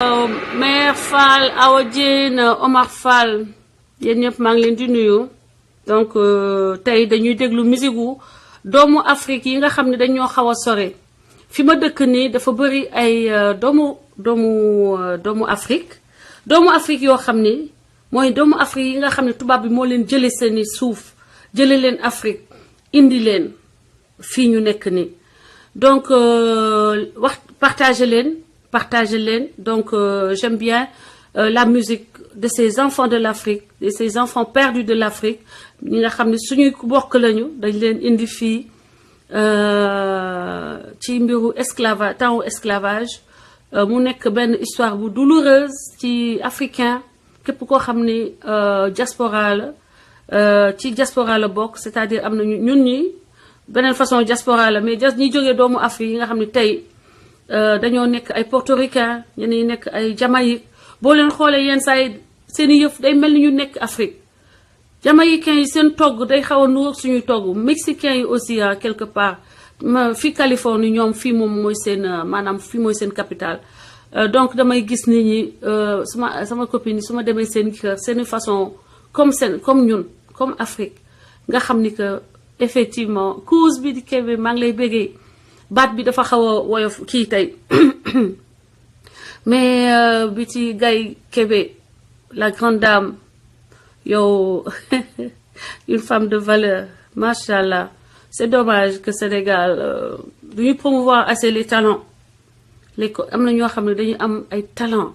Mère Fall Awa Diène Omar Fall yéen ñëpp maa ngi leen di nuyu donc tey dañuy déglu musique gu doomu Afrique yi nga xam ne dañoo xaw a sore fi ma dëkk nii dafa bëri ay doomu Afrique yoo xam ni mooy doomu Afrique yi nga xam ne tubaab bi moo leen jëlee seeni suuf jëlee leen Afrique indi leen fii ñu nekk nii donc partagez leen donc j'aime bien la musique de ces enfants de l'Afrique, de ces enfants perdus de l'Afrique ñi nga xam ne suñuy bokk lañu dañ leen indi fii ci mbiru temps esclavage mu nekk benn histoire bu douloureuse ci africain képp koo xam ni diaspora la ci diaspora la bokk c'est-à-dire am na ñun ñi beneen façon diaspora la mais ñi jógee doomu Afrique yi nga xam ne tey dañoo nekk ay portoricain ñenn ñi nekk ay jamaïque boo leen xoolee yenn saa yi seen i yëf day mel ni ñu nekk Afrique jamaïcains yi seen togg day xaw a nuroog suñuy togg mexicains yi aussi quelque part fii Californie ñoom fii moom mooy seen maanaam fii mooy seen capitale donc damay gis nit ñi sama copine yi su ma demee seen kër seen façon comme ñun comme Afrique nga xam ni que effectivement cause bi di Kébé maa ngi lay bëggee baat bi dafa xaw a woyof kii tey mais bi ci Gaye Kébé la grande dame yow une femme de valeur machallah c'est dommage que Sénégal du ñu promouvoir assez les talents am na ñoo xam ne dañu am ay talent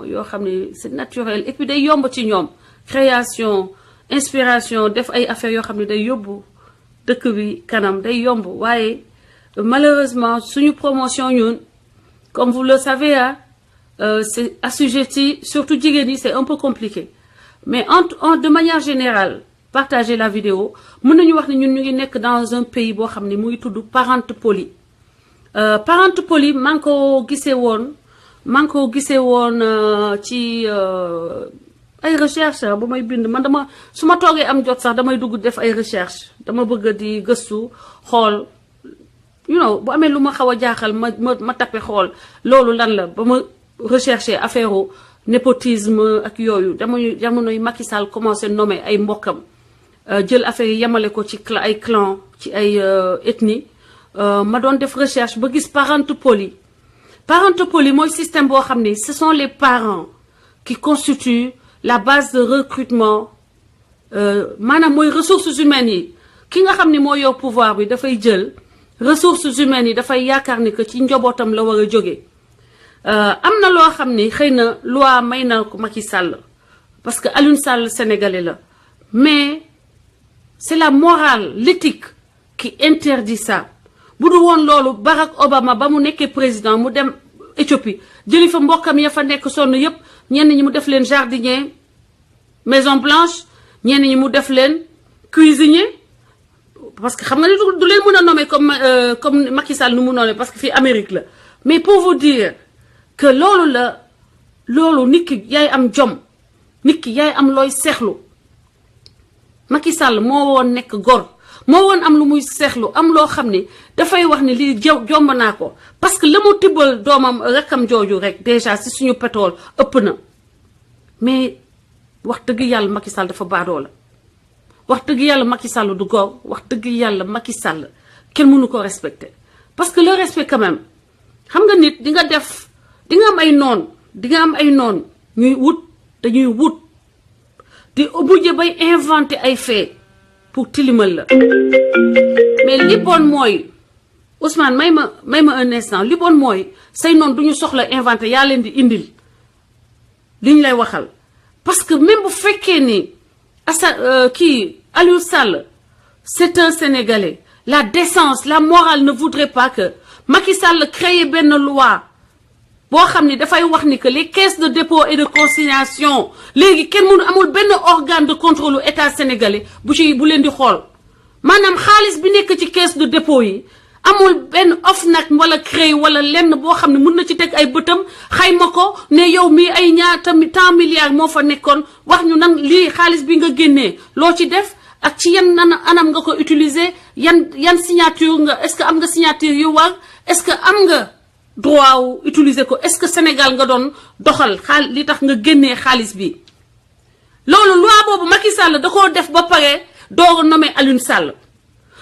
yoo xam ne c'est naturel et puis day yomb ci ñoom création inspiration def ay affaires yoo xam ne day yóbbu dëkk bi kanam day yomb waaye malheureusement suñu promotion ñun comme vous le savez c'est assujetti surtout jigéen ñi c'est un peu compliqué mais de manière générale partager la vidéo mën nañu wax ne ñun ñu ngi nekk dans un pays boo xam ne mu ngi tudd parente polie parente polie maa ngi ko gisee woon ci ay recherche bu may bind man su ma toogee am jot sax damay dugg def ay recherche dama bëgg di gëstu xool bu amee lu ma xaw a jaaxal ma tappe xool loolu lan la ba ma rechercher affaire népotisme ak yooyu jamonoy Macky Sall commencé nommer ay mbokkam jël affaire yi yemale ko ci ay clan ci ay ethnie ma doon def recherche ba gis parente polie mooy système boo xam ne ce sont les parents qui constituent la base de recrutement maanaam mooy ressources humaines yi ki nga xam ne moo yor pouvoir bi dafay jël ressources humaines yi dafay yaakaar ni que ci njobootam la war a jóge am na loo xam ni xëy na loi may na ko Macky Sall parce que Aliou Sall sénégalais la mais c'est la morale l'éthique qui interdit ça bu du woon loolu Barack Obama ba mu nekkee président mu dem Éthiopie jëli fa mbokkam ya fa nekk sonn yépp ñenn ñi mu def leen jardinier Maison Blanche ñenn ñi mu def leen cuisinier parce que xam nga ni du leen mën a nommer comme Macky Sall nu mu nommer parce que fii Amérique la mais pour vous dire que loolu nit ki yaay am jom nit ki yaay am looy seexlu Macky Sall moo woon nekk gor moo woon am lu muy seexlu am loo xam ne dafay wax ne lii jomb naa ko parce que la mu tibbal doomam rakkam jooju rek déjà si suñu pétrole ëpp na mais wax dëgg yàlla Macky Sall dafa baadoo la wax dëgg yàlla Macky Sall du gor wax dëgg yàlla Macky Sall kenn mënu ko respecter parce que le respect quand même xam nga nit di nga am ay noon dañuy wut di obligé bay inventer ay fait pour tilimal la mais li bon mooy Ousmane may ma un instant li bon mooy say noon duñu soxla inventer yaa leen di indil liñ lay waxal parce que même bu fekkee ni Aliou Sall c'est un Sénégalais la décence la morale ne voudrait pas que Macky Sall crée benn loi boo xam ni dafay wax ni que les caisses de dépôt et de consignation léegi kenn amul benn organe de contrôle état sénégalais bu leen di xool maanaam xaalis bi nekk ci caisse de dépôt yi amul benn OFNAC wala CREI wala lenn boo xam ne mun na ci teg ay bëtam xayma ko ne yow mii ay ñaata tant milliards moo fa nekkoon wax ñu nan lii xaalis bi nga génnee loo ci def ak ci yan anam nga ko utiliser yan signature nga est-ce que am nga signature yu war est-ce que am nga droit wu utiliser ko est-ce que Sénégal nga doon doxal li tax nga génnee xaalis bi loolu loi boobu Macky Sall da koo def ba pare door nommé Alioune Sall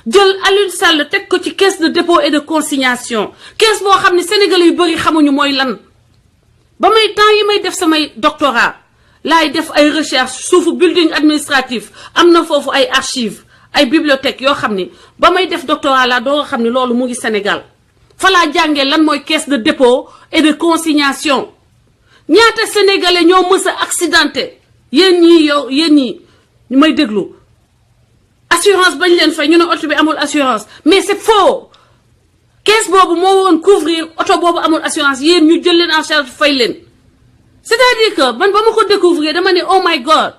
jël Alioune Sall teg ko ci caisse de dépôt et de consignation caisse boo xam ne Sénégalais yu bëri xamuñu mooy lan ba may temps yi may def samay doctorat laay def ay recherche suufu building administratif am na foofu ay archives ay bibliothèques yoo xam ni ba may def doctorat laa doo xam ne loolu mu ngi Sénégal fa laa jàngee lan mooy caisse de dépôt et de consignation ñaata Sénégalais ñoo mës a accidenté yéen ñii ñu may déglu assurance bañ leen fay ñu ne oto bi amul assurance mais c'est faux caisse boobu moo woon couvrir oto boobu amul assurance yéen ñu jël leen en charge fay leen c'est-à-dire que man ba ma ko découvrir dama ne oh my god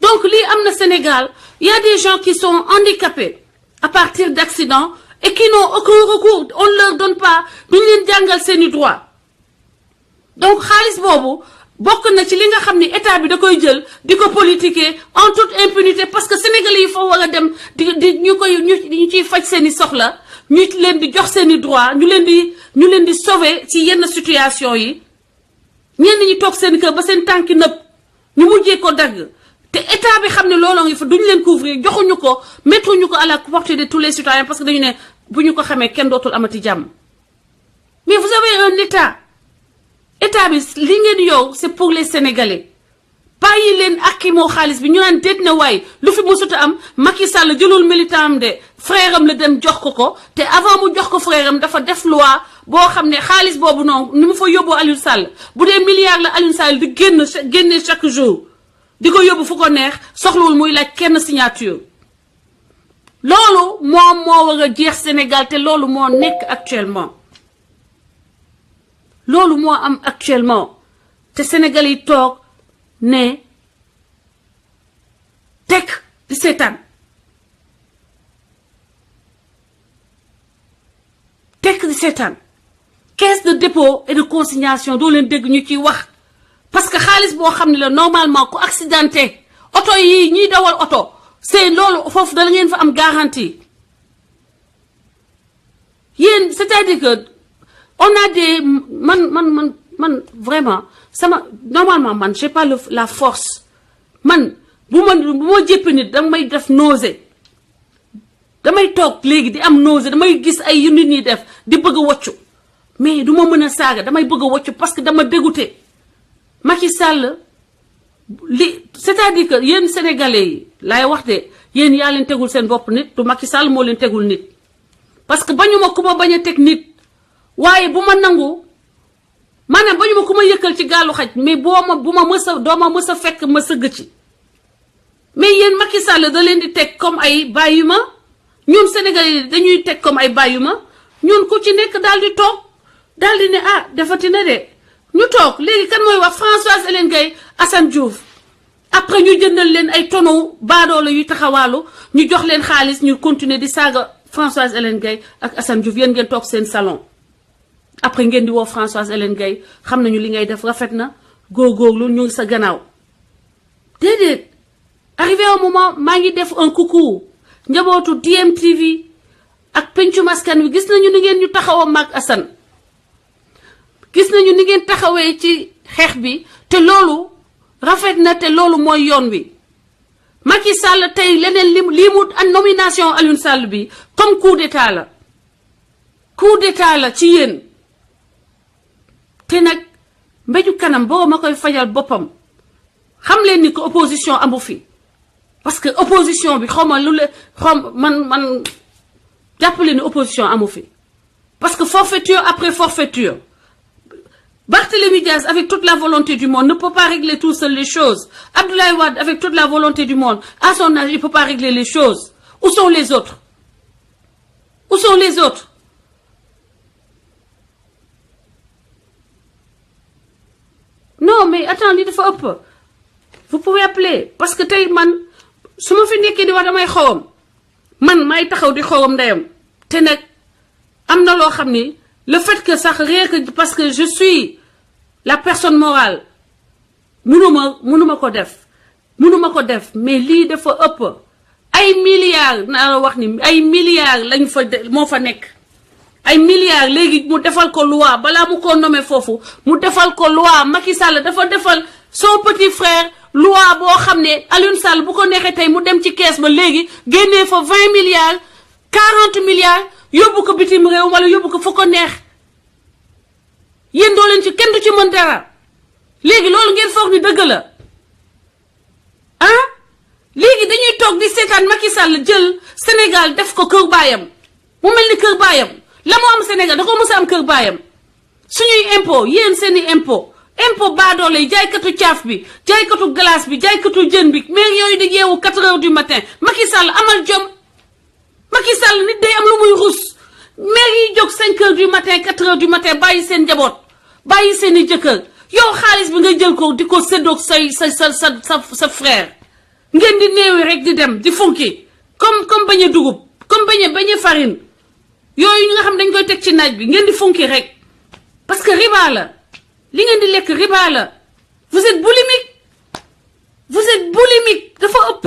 donc lii am na Sénégal il y a des gens qui sont handicapés à partir d'accidents et qui n'ont aucun recours on ne leur donne pas duñ leen jàngal seeni droit donc xaalis boobu bokk na ci li nga xam ni état bi da koy jël di ko politiquer en toute impunité parce que Sénégalais yi foo war a dem ñu ciy faj seeni soxla ñu leen di jox seeni droit ñu leen di sauver ci yenn situation yi ñenn ñi toog seen kër ba seen tànki nëpp ñu mujjee ko dagg te état bi xam ne looloo ngi fa duñu leen couvrir joxuñu ko mettuñu ko à la portée de tous les citoyens parce que dañu ne bu ñu ko xamee kenn dootul amati jàmm mais vous avez un état bi li ngeen yow c'est pour les Sénégalais bàyyi leen ak ki moo xaalis bi ñu naan déet na waay lu fi mësut a am Macky Sall jëlul militant am de frère am la dem jox ko te avant mu jox ko frère am dafa def loi boo xam ne xaalis boobu noonu ni mu fa yóbboo Alioune Sall bu dee milliards la Alioune Sall di génne chaque jour di ko yóbbu fu ko neex soxlawul muy laaj kenn signature loolu moom moo war a jeex Sénégal te loolu moo nekk actuellement loolu moo am actuellement te Sénégal yi toog ne tekk di seetaan tekk di seetaan caisse de dépôt et de consignation doo leen dégg ñu ciy wax parce que xaalis boo xam ne la normalement ku accidenté oto yi ñiy dawal oto c'est loolu foofu da ngeen fa am garantie yéen c'est-à-dire que on a des man vraiment normalement man j'ai pas la force man bu ma jéppi nit damay def nausée damay toog léegi di am nausée damay gis ay yu nit ñi def di bëgg a woccu mais du ma mën a saaga damay bëgg a woccu parce que dama dégoûté Macky Sall c'est-à-dire que yéen Sénégalais yi laay wax de yéen yaa leen tegul seen bopp nit du Macky Sall moo leen tegul nit parce que bañu ma ku ma bañ a teg nit waaye bu ma nangu maanaam bañu ma ku ma yëkkal ci gaalu xaj mais doo ma mës a fekk ma sëgg ci mais yéen Macky Sall da leen di teg comme ay bàyyi ma ñun Sénégalais yi dañuy teg comme ay bàyyi ma ñun ku ci nekk daal di toog daal di ne ah defati na de ñu toog léegi kan mooy wax Françoise Hélène Gaye Assane Diouf après ñu jëndal leen ay tonneau baadoolo yu taxawaalu ñu jox leen xaalis ñu continuer di saaga Françoise Hélène Gaye ak Assane Diouf yéen ngeen toog seen salon après ngeen di woo Françoise Hélène Gaye xam nañu li ngay def rafet na góorgóorlu ñu ngi sa gannaaw déedéet arrivé un moment maa ngi def un coucou njabootu DMTV ak pencum askan wi gis nañu ni ngeen ñu taxaw a mag Assane gis nañu ni ngeen taxawee ci xeex bi te loolu rafet na te loolu mooy yoon wi Macky Sall tey leneen lii mu nomination Alioune Sall bi comme coup d'état la ci yéen te nag mbéju kanam boo ma koy fajal boppam xam leen ni ko opposition amu fi parce que opposition bi man jàppale ni opposition amu fi parce que forfaiture après forfaiture Barthélémy Diaz avec toute la volonté du monde ne peut pas régler tout seul les choses. Abdoulaye Wade avec toute la volonté du monde à son âge il ne peut pas régler les choses. Où sont les autres? Où sont les autres? Non mais attends lii dafa ëpp. Vous pouvez appeler parce que tey man su ma fi nekkee di wax damay xawam man may taxaw di xawam ndeyam te nag am na loo xam ni le fait que sax rien que parce que je suis la personne morale mënuma ko def mais lii dafa ëpp ay milliards naa la wax ni ay milliards lañ fa moo fa nekk ay milliards léegi mu defal ko loi balaa mu ko nommé foofu mu defal ko loi Macky Sall dafa defal son petit frère loi boo xam ne Aliou Sall bu ko neexee tey mu dem ci kees ba léegi génnee fa 20 milliards 40 milliards yóbbu ko bitim réew wala yóbbu ko fu ko neex yéen doo leen ci kenn du ci mën dara léegi loolu ngeen foog ni dëgg la ah léegi dañuy toog di seetaan Macky Sall jël Sénégal def ko kër baayam mu mel ni kër baayam la mu am Sénégal da ko mës a am kër baayam suñuy impôt yéen seeni impôt baadoole yi jaaykatu caaf bi jaaykatu glace bi jaaykatu jën bi mais yooyu di yeewu 4 heures du matin Macky Sall amal jom Macky Sall nit day am lu muy rus mais yi jóg 5 heures du matin 4 heures du matin bàyyi seen njaboot bàyyi seeni jëkkër yow xaalis bi nga jël ko di ko séddoog sa frère ngeen di néewi rek di dem di funki comme bañ a dugub comme bañ a farine yooyu nga xam dañ koy teg ci naaj bi ngeen di funki rek parce que riba la li ngeen di lekk riba la vous êtes boulimique dafa ëpp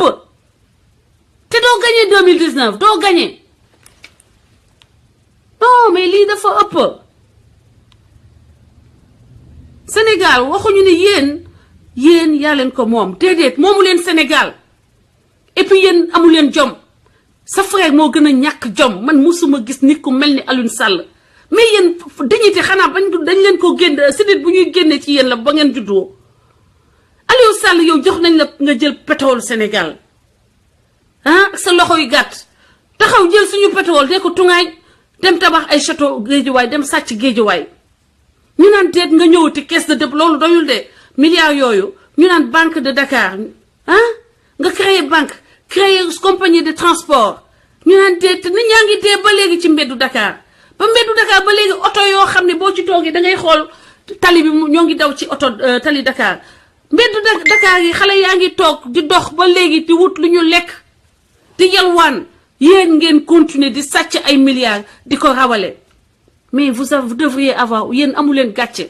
te doo gagné 2019 doo gagné non mais lii dafa ëpp Sénégal waxuñu ne yéen yaa leen ko moom déedéet moomu leen Sénégal et puis yéen amu leen jom sa frère moo gën a ñàkk jom man musuma gis nit ku mel ni Aliou Sall mais yéen dignité xanaa dañ leen ko génn si nit bu ñuy génne ci yéen la ba ngeen juddoo Aliou Sall yow jox nañ la nga jël pétrole Sénégal ah sa loxo yu gàtt taxaw jël suñu pétrole de ko tungaay dem tabax ay château Géejawaay dem sàcc Géejawaay ñu naan déet nga ñëwati caisse de dépôt loolu doyul de milliards yooyu ñu naan banque de Dakar ah nga créer banque créer compagnie de transport ñu naan déet nit ñaa ngi dee ba léegi ci mbeddu Dakar ba léegi oto yoo xam ne boo ci toogee da ngay xool tali bi ñoo ngi daw ci oto tali Dakar mbeddu Dakar yi xale yaa ngi toog di dox ba léegi di wut lu ñu lekk di yalwaan yéen ngeen continuer di sàcc ay milliards di ko rawale mais vous devriez avoir yéen amu leen gàcce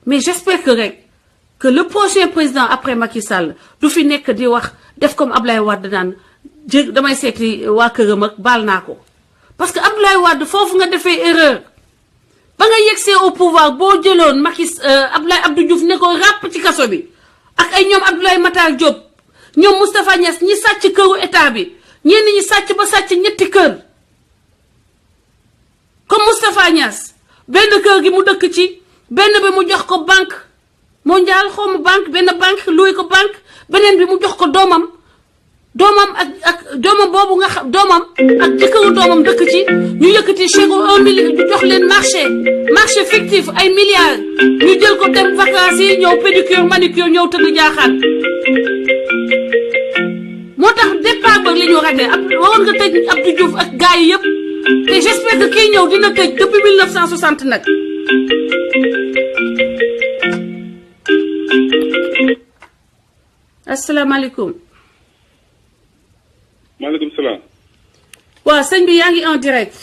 mais j'espère que le prochain président après Macky Sall du fi nekk di wax def comme Ablaye Wade naan damay seeti waa këram ak baal naa ko parce que Ablaye Wade foofu nga defee erreur ba nga yegsee au pouvoir boo jëloon Abdou Diouf ne ko ràpp ci kaso bi ak ay ñoom Abdoulaye Matar Diop ñoom Moustapha Niass ñi sàcc këru état bi ñenn ñi sàcc ba sàcc ñetti kër comme Moustapha Niass benn kër gi mu dëkk ci benn bi mu jox ko banque mondiale xawma banque benn banque loué ko banque beneen bi mu jox ko doomam ak doomam boobu nga xam doomam ak jëkkëru doomam dëkk ci ñu yëkkati chèque 1 million ñu jox leen marché fictif ay milliards ñu jël ko dem vacances yi ñëw pédicure manicure ñëw tëdd jaaxaan moo tax départ ba li ñu raté waroon nga tëj Abdou Diouf ak gars yi yëpp te j'espère que kii ñëw dina tëj depuis 1960 nag asalaamaaleykum. maaleykum salaam. waaw sëñ bi yaa ngi en direct.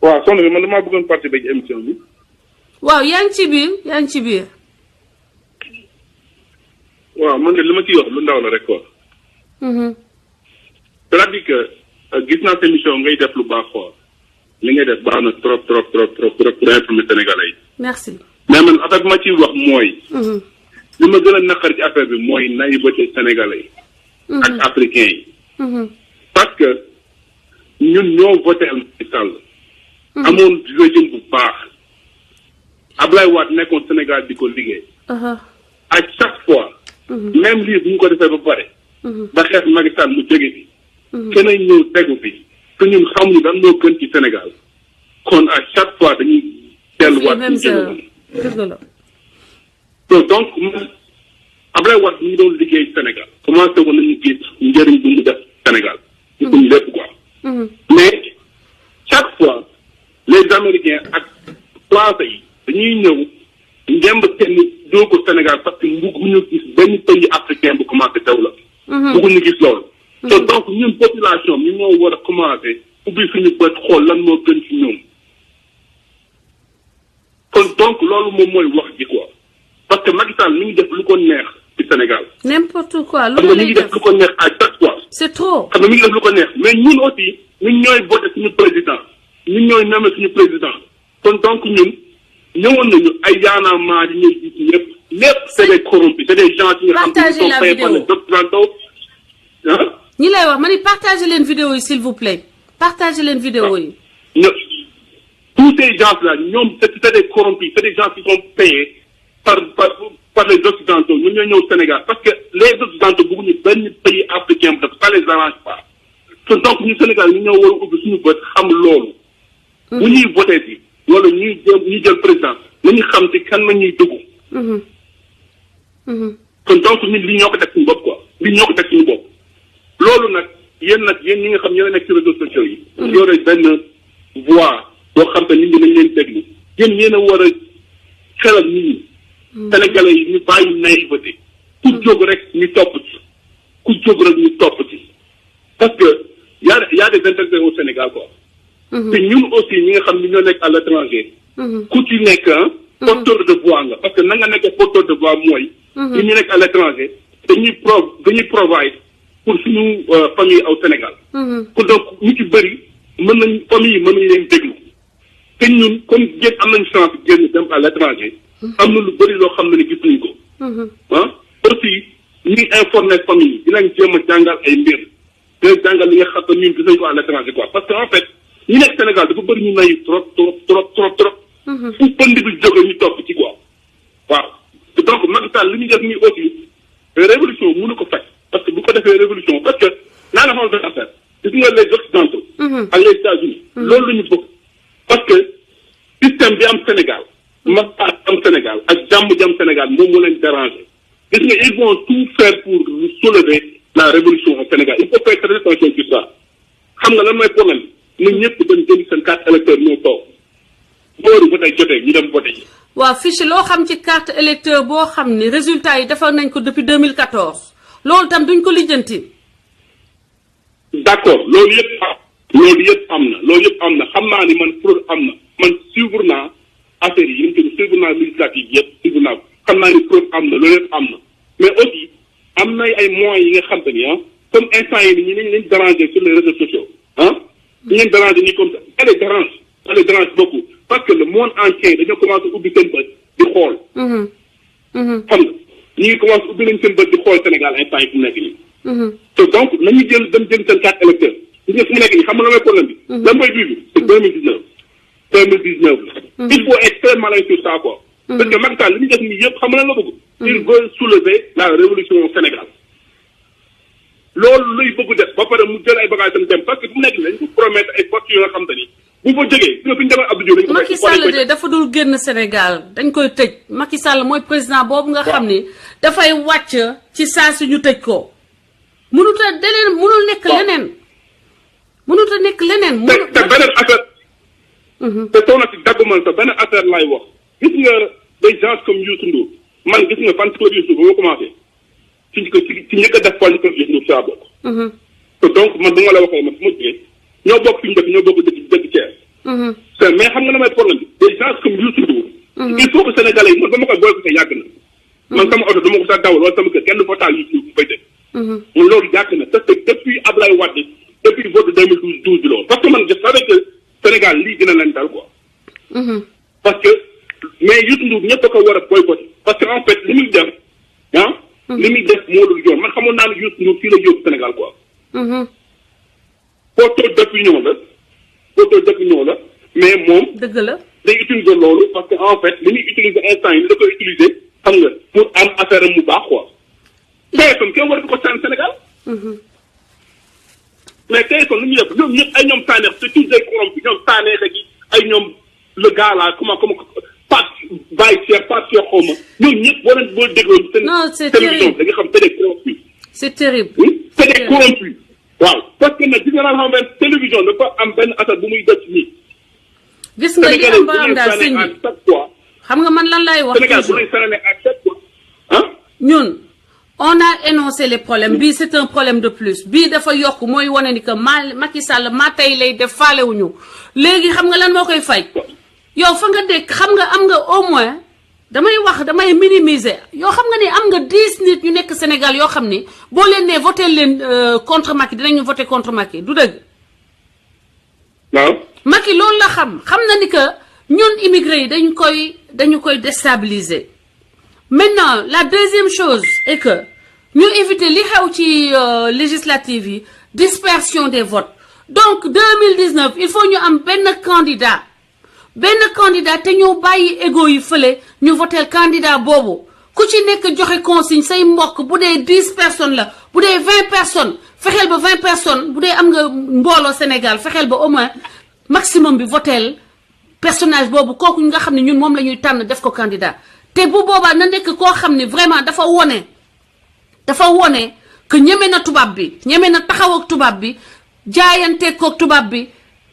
waaw soxna bi man damaa bëggoon participer ci émission bi. waaw yaa ngi ci biir. waaw man de li ma ciy wax lu ndaw la rek quoi. c'est-à-dire que gis naa sa émission ngay def lu baax quoi li ngay def baax na trop pour informer Sénégalais yi. merci. mais man attaque ma ciy wax mooy. li ma gën a naqar ci affaire bi mooy naïveté Sénégalais yi. ak africains yi. parce que ñun ñoo voté Macky Sall. amoon régime bu baax. Ablaye Wade nekkoon Sénégal di ko liggéey. à chaque fois. même lii bu ñu ko defee ba pare. ba xeex Macky Sall mu jóge fi. keneen ñëw tegu fi te ñun xamuñu dan moo gën ci Sénégal kon à chaque fois dañuy delluwaat ci jëloon. donc Ablaye Wade ñu doon liggéey Sénégal commencé woon nañu gis njëriñ bu mu def Sénégal ci suñu lépp quoi mais chaque fois les Américains ak Français yi dañuy ñëw njëmb kenn doo ko Sénégal parce que bëgguñu gis benn pays africain bu commencé développé bëgguñu gis loolu te donc ñun population ñu ñoo war a commencé ubbi suñu bët xool lan moo gën ci ñoom kon donc loolu moom mooy wax ji quoi parce que Macky Sall mi ngi def lu ko neex ci Sénégal. n'importe quoi lu ko neex à chaque fois. c'est trop. xam nga mi ngi def lu ko neex mais ñun aussi ñun ñooy voté suñu président ñun ñooy nommé suñu président kon donc ñun ñëwoon nañu ay yaanaamaa di ñëw gis ñëpp lépp c'est des corrompus c'est des gens qui nga xam ne sont payés par les occidentaux ah. ñi lay wax ma ni partagez leen vidéo yi s'il vous plaît partagez leen vidéo yi. Tous ces gens-là, c'est des corrompus, c'est des gens qui sont payés par les Occidentaux. Nous sommes au Sénégal. Parce que les Occidentaux, beaucoup de pays africains, ça ne les arrange pas. Donc, nous, Sénégal, nous avons besoin de voter. Nous avons voté. Nous avons le président. Nous avons voté quand nous avons donc, nous l'union que nous avons quoi. L'union que nous avons. Lolo nak, yen ñi nga xam ñoo nekk ci réseaux sociaux yi. Yore benn voix. boo xam te nit ñi dañ leen déglu yéen yéen a war a xelal nit ñi. Sénégalais yi ñu bàyyi naïveté ku jóg rek ñu topp ci ku jóg rek ñu topp ci parce que y a des intérêts au Sénégal quoi. te ñun aussi ñi nga xam ni ñoo nekk à l'étranger. ku ci nekk porteur de voix nga parce que na nga nekk porteur de voix mooy. ñun ñu nekk à l'étranger dañuy provide pour suñu famille au Sénégal. kon donc ñu ci bëri famille yi mën nañu leen déglu. te ñun comme génn am nañu chance génn dem à l'étranger am na lu bëri loo xam ne gis nañu ko. aussi ñuy informer famille yi dinañ jéem a jàngal ay mbir dinañ jàngal li nga xam ne ñun gis nañu ko à l'étranger quoi parce que en fait ñi nekk Sénégal dafa bëri ñu nayu trop. fu pënd bi jóge ñu topp ci quoi. waaw donc Macky Sall li ñu def nii aussi révolution mënu ko fekk parce que bu ko defee révolution parce que naa la xamal benn affaire gis nga les Occidentaux. ak les États-Unis loolu la ñu bëgg. parce que système bi am Sénégal massage am Sénégal ak jàmm jàmm Sénégal moom moo leen déranger gis nga ils vont tout faire pour soulever la révolution au Sénégal il faut faire très attention sur ça xam nga lan mooy problème ñun ñëpp dañ jënd seen carte électeur ñoo toog booru ba tey jotee ñu dem voté ji. waaw fiche loo xam ci carte électeur boo xam ni résultat yi defar nañ ko depuis 2014 loolu tam duñ ko lijjanti. d'accord loolu yëpp am na xam naa ni man fraude am na man suivre naa affaire yi ñu ngi suivre naa législative yëpp suivre naa xam naa ni fraude am na loolu yëpp am na mais aussi am na ay moyens yi nga xam te ni comme instant yi ñu leen déranger sur les réseaux sociaux ñu leen déranger nii comme ça ça les dérange beaucoup parce que le monde entier dañoo commencé ubbi seen bët di xool. xam nga ñu ngi commencé ubbi nañ seen bët di xool Sénégal instant yi fu mu nekk nii. te donc nañu jël seen carte électeur gis nga fu mu nekk nii xam nga lan mooy problème bi. lan mooy bii bi c'est 2019 la. il faut être très malin sur ça quoi. parce que Macky Sall li ñu def nii yëpp xam nga lan la bëgg. il veut soulever la révolution au Sénégal. loolu lay bëgg def ba pare mu jël ay bagages tam dem parce que fu mu nekk nii dañ ko promettre ay postes yoo xam te ni bu fa jógee fi ñu demee Abdou Diouf dañ ko. Macky Sall de dafa dul génn Sénégal dañ koy tëj Macky Sall mooy président boobu nga xam ni dafay wàcc ci saa si ñu tëj ko. mënut a nekk leneen. mënut a nekk leneen. te beneen affaire. te soo na si daggumal sa beneen affaire laay wax. gis nga des gens comme Youssou Ndour man gis nga fan si kër Youssou Ndour ba ma commencé ci njëkk a def fan si kër Youssou Ndour saa bokk. te donc man bu ma la waxee man su ma jógee ñoo bokk fi ñu dëkk ñoo bokk dëkk Thiès. mais xam nga la may problème bi des gens comme Youssou Ndour. il faut que Sénégalais yi man ba ma koy boole ko sa yàgg na. man sama oto dama ko sax dawal wala sama kër kenn du fa taal Youssou Ndour bu fay dëkk. man loolu yàgg na parce que depuis Ablaye Wade depuis vote 2012 bi loolu parce que man je savais que Sénégal lii dina leen dal quoi. parce que mais Youssou Ndour ñëpp a ko war a boycotté parce que en fait li muy def li muy def moo dul yoon man xamoon naa ne Youssou Ndour fii la yóbbu Sénégal quoi. photo d'opinion la mais moom. dëgg la day utiliser loolu parce que en fait li muy utiliser instant yi da koy utiliser xam nga pour am affaire am mu baax quoi. TFM kenn war ko sànni Sénégal. mais TFM lu ñu def ñoom ñëpp ay ñoom Sanex c'est tous des corrompus ñoom Sanex ak ay ñoom le gars là comment Baye Cheikh Pape Cheikh xaw ma ñoom ñëpp boo dégloo seen. non c'est télévision da nga xam c'est des corrompus. c'est terrible. c'est des corrompus. waaw parce que nag gis nga xam benn télévision dafa am benn affaire bu muy def nii. gis nga li am ba am daal sëñ bi xam nga man lan lay wax Sénégal bu lay saralee à chaque fois ñun on a énoncé les problèmes bii c'est un problème de plus bii dafa yokk mooy wane ni que Macky Sall maa tey lay def faalewuñu léegi xam nga lan moo koy fay yow fa nga dégg xam nga am nga au moins damay minimiser yoo xam nga ni am nga 10 nit ñu nekk Sénégal yoo xam ni boo leen nee voté leen contre Macky dinañu voté contre Macky du dëgg waaw Macky loolu la xam na ni que ñun immigrés yi dañu koy déstabiliser. Maintenant la deuxième chose est que ñu éviter li xew ci législative yi dispersion des votes. Donc 2019 il faut ñu am benn candidat te ñu bàyyi égo yi fële ñu voter candidat boobu ku ci nekk joxe consigne say mbokk bu dee 10 personnes la bu dee 20 personnes fexeel ba 20 personnes bu dee am nga mbooloo Sénégal fexeel ba au moins maximum bi voter personnage boobu kooku nga xam ne ñun moom la ñuy tànn def ko candidat te bu boobaa na nekk koo xam ne vraiment dafa wone que ñeme na tubaab bi ñeme na taxaw ak tubaab bi jaayante koog tubaab bi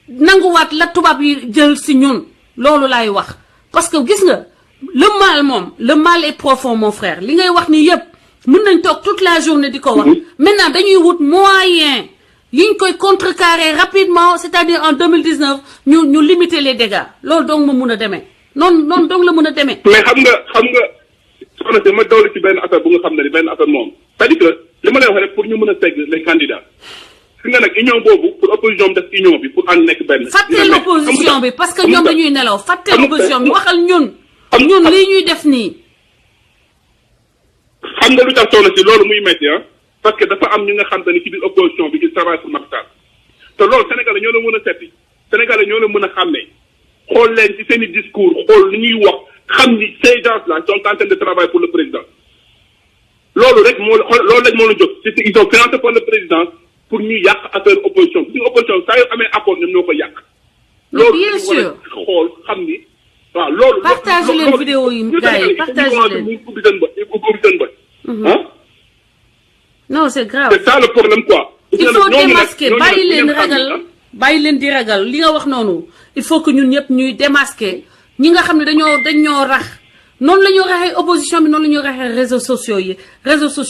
nanguwaat la tubaab yi jël si ñun loolu laay wax parce que gis nga le mal est profond mon frère li ngay wax ni yëpp mën nañ toog toute la journée di ko wax maintenant dañuy wut moyen yiñ koy contrecarrer rapidement c'est-à-dire en 2019 ñu limiter les dégâts loolu donc mu mun a demee noonu donc la mun a demee. mais xam nga soxna si ma dawlu ci benn affaire bu nga xam ne ni benn affaire moom c'est-à-dire que li ma lay wax rek pour ñu mën a segg les candidats fi nga nag union boobu pour opposition def union bi pour ànd nekk benn. fàtteel opposition bi parce que ñoom dañuy nelaw fàtteel opposition bi waxal ñun lii ñuy def nii. xam nga lu tax soxna si loolu muy métti parce que dafa am ñu nga xam ne ci biir opposition bi ci travail pour Macky Sall te loolu Sénégalais ñoo la mën a setti Sénégalais ñoo la mën a xàmmee xool leen ci seen i discours xool li ñuy wax xam ni ces gens là sont en train de travailler pour le président loolu rek loolu rek moo la jóg c'est ils sont financés par le président pour ñu yàq affaire opposition bi opposition saa yoo amee accord ñoom ñoo ko yàq. loolu bien sûr xool xam ni waaw loolu. partagé leen vidéo yi gars yi partagé leen ubbi seen bët non c'est grave c'est ça le problème quoi. il faut démasquer bàyyi leen di ragal li nga wax noonu il faut que ñun ñëpp ñuy démasquer ñi nga xam ne dañoo rax noonu la ñu raxee opposition bi noonu la ñu raxee réseaux sociaux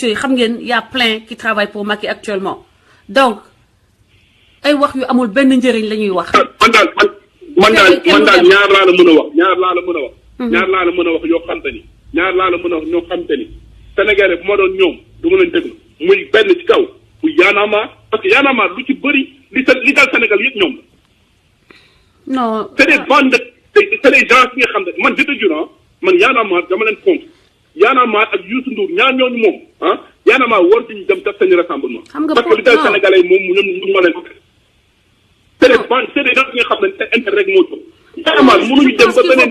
yi xam ngeen y a plein qui travaillent pour Macky actuellement donc ay wax yu amul benn njëriñ la ñuy wax. man daal ñaar laa la mën a wax ñaar laa la mën a wax yoo xam te ni ñaar laa la mën a wax ñoo xam te ni Sénégalais bu ma doon ñoom du ma leen déglu muy benn ci kaw bu yaanaama parce que yaanaama lu ci bëri li dal Sénégal yëpp ñoom la. non c'est des bandes c'est des gens yi nga xam ne man je te jure man yaanaama dama leen compte yaanaama ak Youssou Ndour ñaar ñooñu moom yaanaama war nañu dem def seen rassemblement. parce que li dal Sénégalais moom ñoom moo leen ko c'est des bandes c'est des gens yi nga xam ne seen intérêt rek moo jóg. yaanaama mënuñu dem ba beneen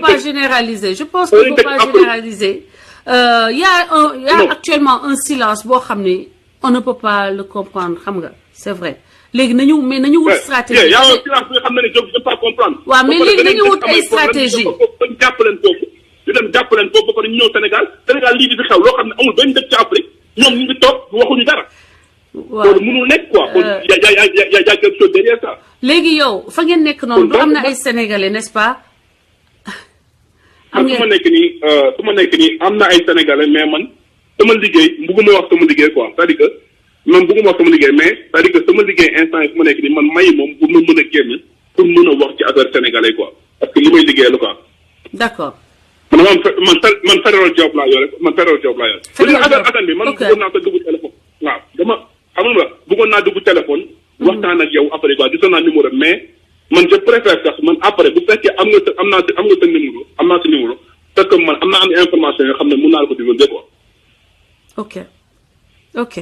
je pense qu'il faut pas généraliser. Il y a actuellement un silence boo xam ne on ne peut pas le comprendre xam nga c'est vrai léegi nañu wut stratégie. y a un silence bi nga xam ne je peux pas comprendre. waaw mais léegi nañu wut ay stratégie. ñu jàpp leen foofu ba pare ñu ñëw Sénégal lii di fi xew loo xam ne amul benn dëkk ci Afrique ñoom ñu ngi toog waxuñu dara. waaw loolu mënul nekk quoi. kon y a quelque chose derrière ça. léegi yow fa ngeen nekk noonu. du am na ay sénégalais n'est-ce pas. su ma nekk nii am na ay sénégalais mais man sama liggéey bëgguma wax sama liggéey quoi c'est-à-dire que man bëgguma wax sama liggéey mais c'est-à-dire que sama liggéey instant yi fu ma nekk nii man may moom bu ma mën a génn pour mën a wax ci affaire sénégalais quoi parce que li may liggéey la quoi. d'accord. man federal job laa yore man federal job laa yore. federal job bi man bëggoon naa ko dugg téléphone. waaw xam nga bëggoon naa dugg téléphone. waxtaan ak yow après quoi gisoon naa numéro mais. man je préfère sax man après bu fekkee am nga sa numéro am naa sa numéro parce que man am information yoo xam ne mën naa la ko divulguer quoi. ok.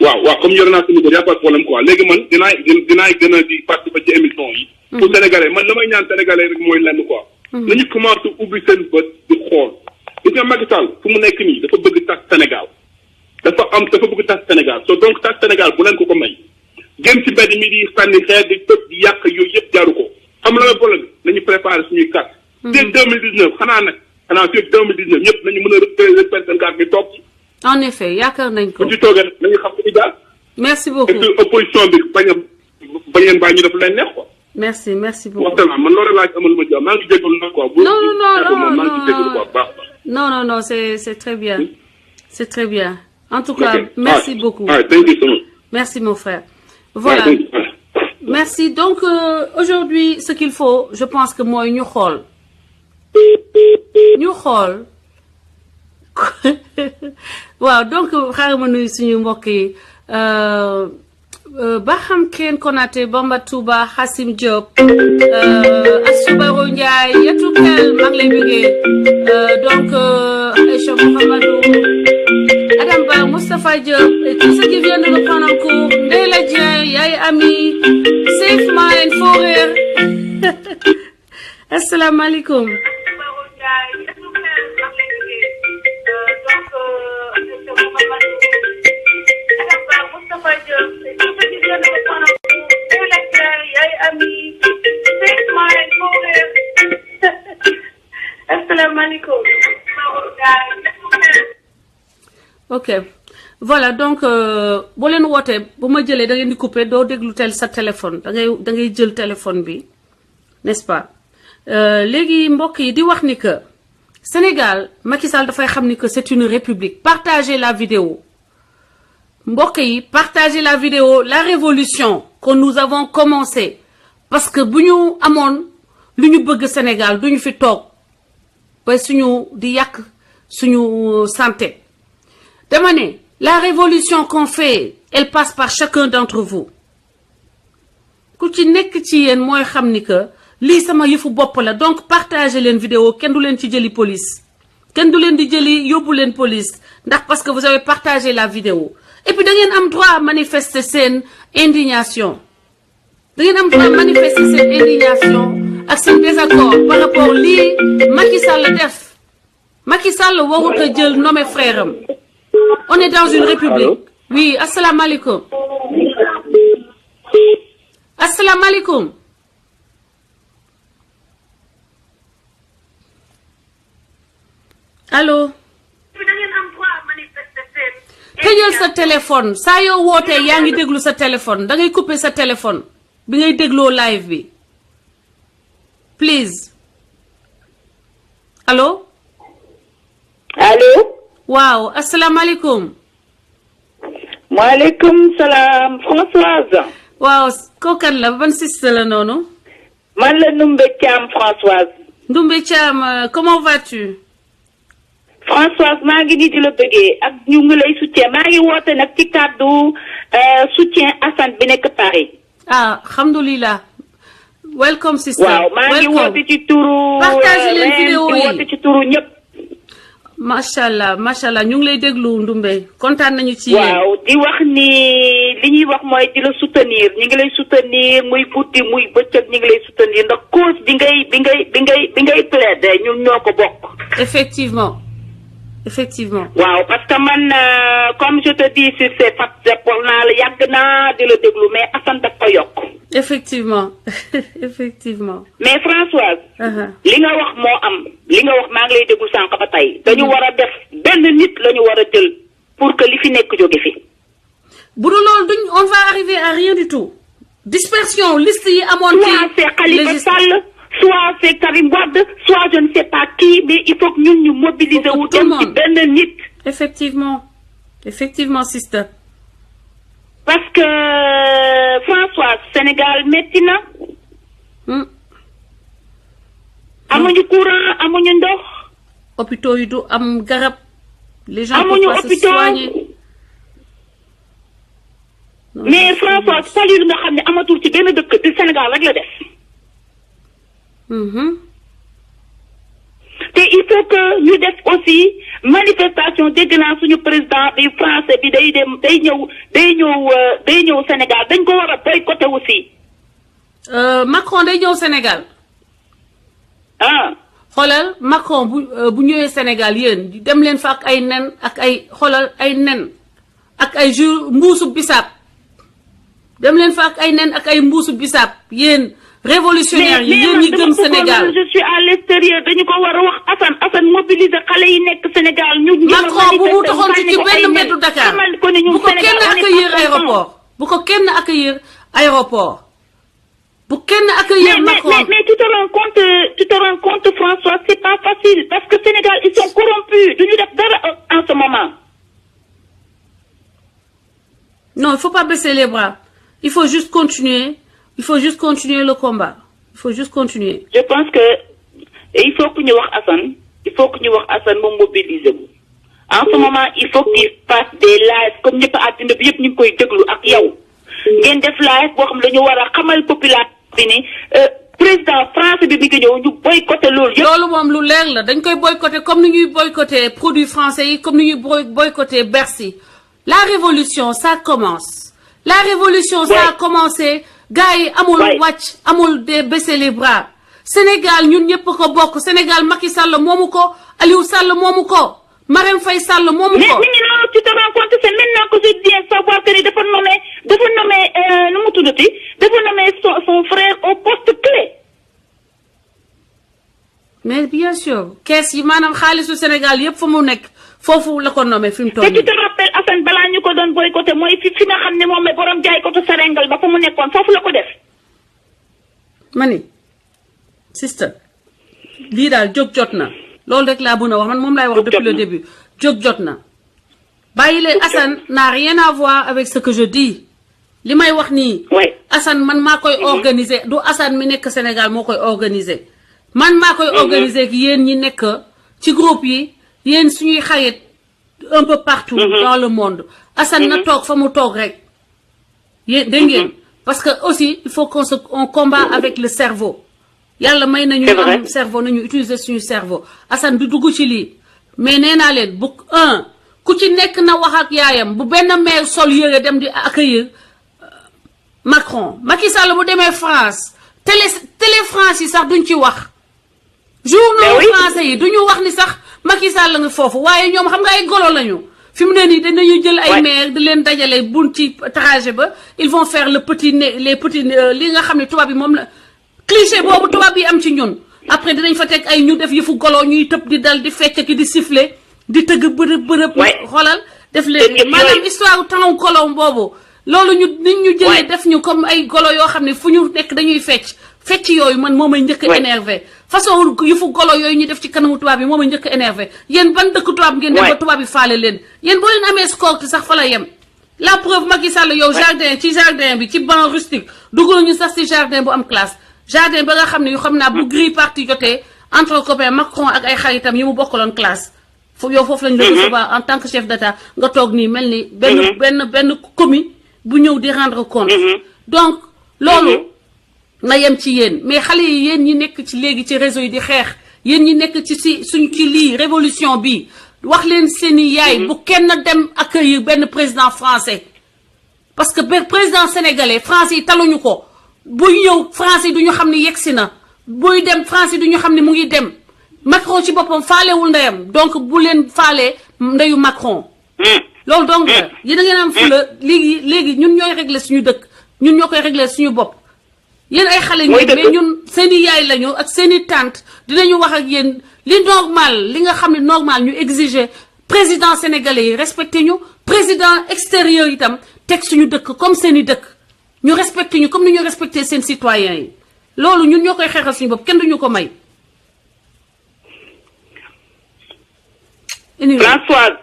waaw comme yore naa sa numéro y a pas de problème quoi léegi man dinaay gën a di participer ci émission yi. pour sénégalais man la may ñaan sénégalais rek mooy lenn quoi. nañu commencé ubbi seen bët di xool. gis nga Macky Sall fu mu nekk nii dafa bëgg tas Sénégal dafa bëgg tas Sénégal donc tas Sénégal bu leen ko may. gën ci mbedd mi di sànni xeer di tëb di yàq yooyu yëpp jaaru ko xam la may problème nañu préparé suñuy carte fii 2019 xanaa fii 2019 ñëpp nañu mën a récupérer seen carte bi toog ci. en effet yaakaar nañ ko. bu ci toogee nañu xam ko jaar. merci beaucoup et puis opposition bi bañ leen bàyyi ñu def leen neex quoi. merci beaucoup waxtaan man loolu laa ci amal ma jox maa ngi jégalu nag quoi. non c'est très bien c'est très bien en tout cas merci beaucoup. Thank you so much. Merci mon frère. Voilà. Merci. Donc aujourd'hui ce qu'il faut je pense que mooy ñu xool waaw donc xaaral ma nuyu suñu mbokk yi Baham Ken Konate, Bamba Touba, Hassim Diop, Asubaro Ndiaye, Yatoukel, Manglé Bigué, donc Aïcha Mohamedou, Adam Ba, Moustapha Diop, et tous ceux qui viennent de nous prendre en cours, Ndeyla Dieng, Yaye Ami, Safe Mind, Forer. Assalamu alaikum. Ok, voilà, donc boo leen wootee bu ma jëlee da ngeen di couper doo déglu sa téléphone da ngay jël téléphone bi, n'est-ce pas? Léegi mbokk yi di wax ni que Sénégal Macky Sall dafay xam ni que c'est une république. Partagez la vidéo. Mbokk yi, partagez la vidéo, la révolution que nous avons commencé, parce que bu ñu amoon lu ñu bëgg Sénégal duñu fi toog ba suñu di yàq suñu santé. Dama ne la révolution qu'on fait, elle passe par chacun d'entre vous. Ku ci nekk ci yéen mooy xam ni que lii sama yëfu bopp la, donc partagez leen vidéo, kenn du leen ci jëli police, kenn du leen di jëli yóbbu leen police ndax parce que vous avez partagé la vidéo. Et puis da ngeen am droit à manifester seen indignation, da ngeen am droit à manifester seen indignation ak seen désaccord par rapport lii Macky Sall def. Macky Sall warut a jël nommé frère am. On est dans une république. Allô? Oui, assalamu alaikum. Assalamu alaikum. Allô? Tëjal sa téléphone saa yoo wootee yaa ngi déglu sa téléphone da ngay couper sa téléphone bi ngay dégloo live bi please. Allô? Allô? Waaw, asalaamaaleykum. Maaleykum salaam, Françoise. Waaw, kookan la ban sister la noonu? Man la Ndumbe Thiam, Françoise. Ndumbe Thiam, comment vas-tu? Françoise, maa ngi nii di la bëggee ak ñu ngi lay soutien. Maa ngi woote nag ci kàddu soutien Assane bi nekk Paris. Ah, alhamdulillah. Welcome sister. Waaw, maa ngi woote ci turu. Partage leen vidéo yi. woote ci turu ñëpp. Machallah, machallah, ñu ngi lay déglu Ndumbe. Kontaan nañu ci yéen. Waaw, di wax ni li ñuy wax mooy di la soutenir. Ñu ngi lay soutenir muy guddi muy bëccëg ñu ngi lay soutenir ndax cause bi ngay plaider ñun ñoo ko bokk. Effectivement. Effectivement. Waaw, parce que man comme je te dis sur ces facteurs pour naa la yàgg naa di la déglu mais Assane daf ko yokk. Effectivement. Effectivement. Mais Françoise. li nga wax moo am li nga wax maa ngi lay déglu sànq ba tey. dañu war a def benn nit la ñu war a jël pour que li fi nekk jóge fi. bu dul loolu duñ on va arriver à rien du tout. Dispersion liste yi amoon. soit c'est Khalifa Sall, soit c'est Karim Wade, soit je ne sais pas qui, mais il faut que ñun ñu mobiliser wu dem ci benn nit. Effectivement. Effectivement, sister. Parce que François, Sénégal métti na. amuñu courant, amuñu ndox. Hôpitaux yi du am garab. Les gens peuvent pas se soigner. Mais François, salut nga xam ne amatul ci benn dëkk du Sénégal rek la def. te il faut que ñu def aussi manifestation dégg naa suñu président bi français bi day ñëw Sénégal dañ ko war a boycotter aussi. Macron day ñëw Sénégal. xoolal Macron bu ñëwee Sénégal yéen dem leen fa ak ay nen ak ay xoolal ay nen ak ay mbuusu bisaab dem leen fa ak ay nen ak ay mbuusu bisaab yéen. révolutionnaire yi yéen ñi gëm Sénégal. je suis à l'extérieur dañu ko war a wax Assane mobiliser xale yi nekk Sénégal ñu. Macron bu mu taxoon ci benn mbeddu Dakar bu ko kenn accueillir aéroport. bu ko kenn accueillir aéroport. bu kenn accueillir Macron. mais tu te rends compte François, c'est pas facile parce que Sénégal ils sont corrompus duñu def dara en ce moment. non il faut pas baisser les bras il faut juste continuer. Il faut juste continuer le combat. Il faut juste continuer. Je pense que il faut que ñu wax Assane moom mobiliser wu. En ce moment il faut qu'il fasse des lives comme ñëpp àddina bi yëpp ñu ngi koy déglu ak yow. ngeen def live boo xam dañu war a xamal population bi ni président français bi ngi ñëw ñu boycotté loolu yëpp. loolu moom lu leer la dañ koy boycotté comme ni ñuy boycotté produits français yi comme ni ñuy boycotté Bercy. La révolution ça commence. La révolution ça a commencé gars yi amul wàcc amul de baisser les bras. Sénégal ñun ñëpp ko bokk Sénégal Macky Sall moomu ko Aliou Sall moomu ko Marème Faye Sall moomu ko. mais non tu te rends compte c'est maintenant que je viens savoir que ni dafa nommé nu mu tuddati dafa nommé son frère au poste clé. mais bien sûr kees yi maanaam xaalisu Sénégal yëpp fa mu nekk foofu la ko nommé fi mu toll te tu te rappelles Assane balaa ñu ko doon boycotté mooy fi nga xam ne moom la borom jaay ko Sénégal ba fa mu nekkoon foofu la ko def. mani sister lii daal jóg jot na loolu rek laa mën a wax man moom laay wax depuis le début jóg jot na bàyyi leen Assane n'a rien à voir avec ce que je dis li may wax nii Assane man maa koy organiser du Assane mi nekk Sénégal moo koy organiser man maa koy organiser ak yéen ñi nekk ci groupe yi yéen suñuy xarit un peu partout dans le monde Assane na toog fa mu toog rek yéen dégg ngeen parce que aussi il faut qu'on combat avec le cerveau yàlla may nañu am cerveau nañu utiliser suñu cerveau Assane du dugg ci lii mais nee naa leen bu ku ci nekk na wax ak yaayam bu benn mère sol yére dem di accueillir Macron Macky Sall bu demee France télé France yi sax duñ ci wax journaux français yi duñu wax ni sax Macky Sall nga foofu waaye ñoom xam nga ay golo lañu fi mu ne nii dinañu jël ay maire di leen dajale bun ci trajet ba ils vont faire le petit les petits li nga xam ne tubaab bi moom la cliché boobu tubaab yi am ci ñun après dinañ fa teg ay ñu def yëfu golo ñuy tëb di dal di fecc ki di siffler di tëgg bërëb xoolal def leen maanaam histoire temps golo boobu loolu ñu nit ñu jëlee def ñu comme ay golo yoo xam ne fu ñu nekk dañuy fecc yooyu man moo may njëkk a énervé façon yëfu golo yooyu ñu def ci kanamu tubaab yi moo may njëkk a énervé yéen ban dëkk tubaab ngeen dem ba tubaab yi faale leen yéen boo leen amee score sax fa la yem la preuve Macky Sall yow jardin bi ci banc rustique dugal ñu sax ci jardin bu am classe jardin ba nga xam ne yu xam naa bu gris parti jotee entre copains Macron ak ay xaritam yi mu bokkaloon classe yow foofu lañ la recevoir en tant que chef d'état nga toog nii mel ni benn commis bu ñëw di rendre compte donc loolu na yem ci yéen mais xale yi yéen ñi nekk ci léegi ci réseau yi di xeex yéen ñi nekk ci suñ ci lii révolution bi wax leen seeni yaay bu kenn dem accueillir benn président français parce que président sénégalais français yi taluñu ko buy ñëw français yi duñu xam ne yegsi na buy dem français yi duñu xam ne mu ngi dem Macron ci boppam faalewul ndeyam donc bu leen faalee ndeyu Macron loolu donc yéen a ngeen am fula léegi ñun ñooy régler suñu dëkk ñun ñoo koy régler suñu bopp yéen ay xale ngeen mais ñun seeni yaay lañu ak seeni tante dinañu wax ak yéen li normal li nga xam ne normal ñu exiger président sénégalais yi respecté ñu président extérieur itam teg suñu dëkk comme seeni dëkk ñu respecté ñu comme ni ñu respecté seen citoyens yi loolu ñun ñoo koy xeexal suñu bopp kenn duñu ko may. Françoise.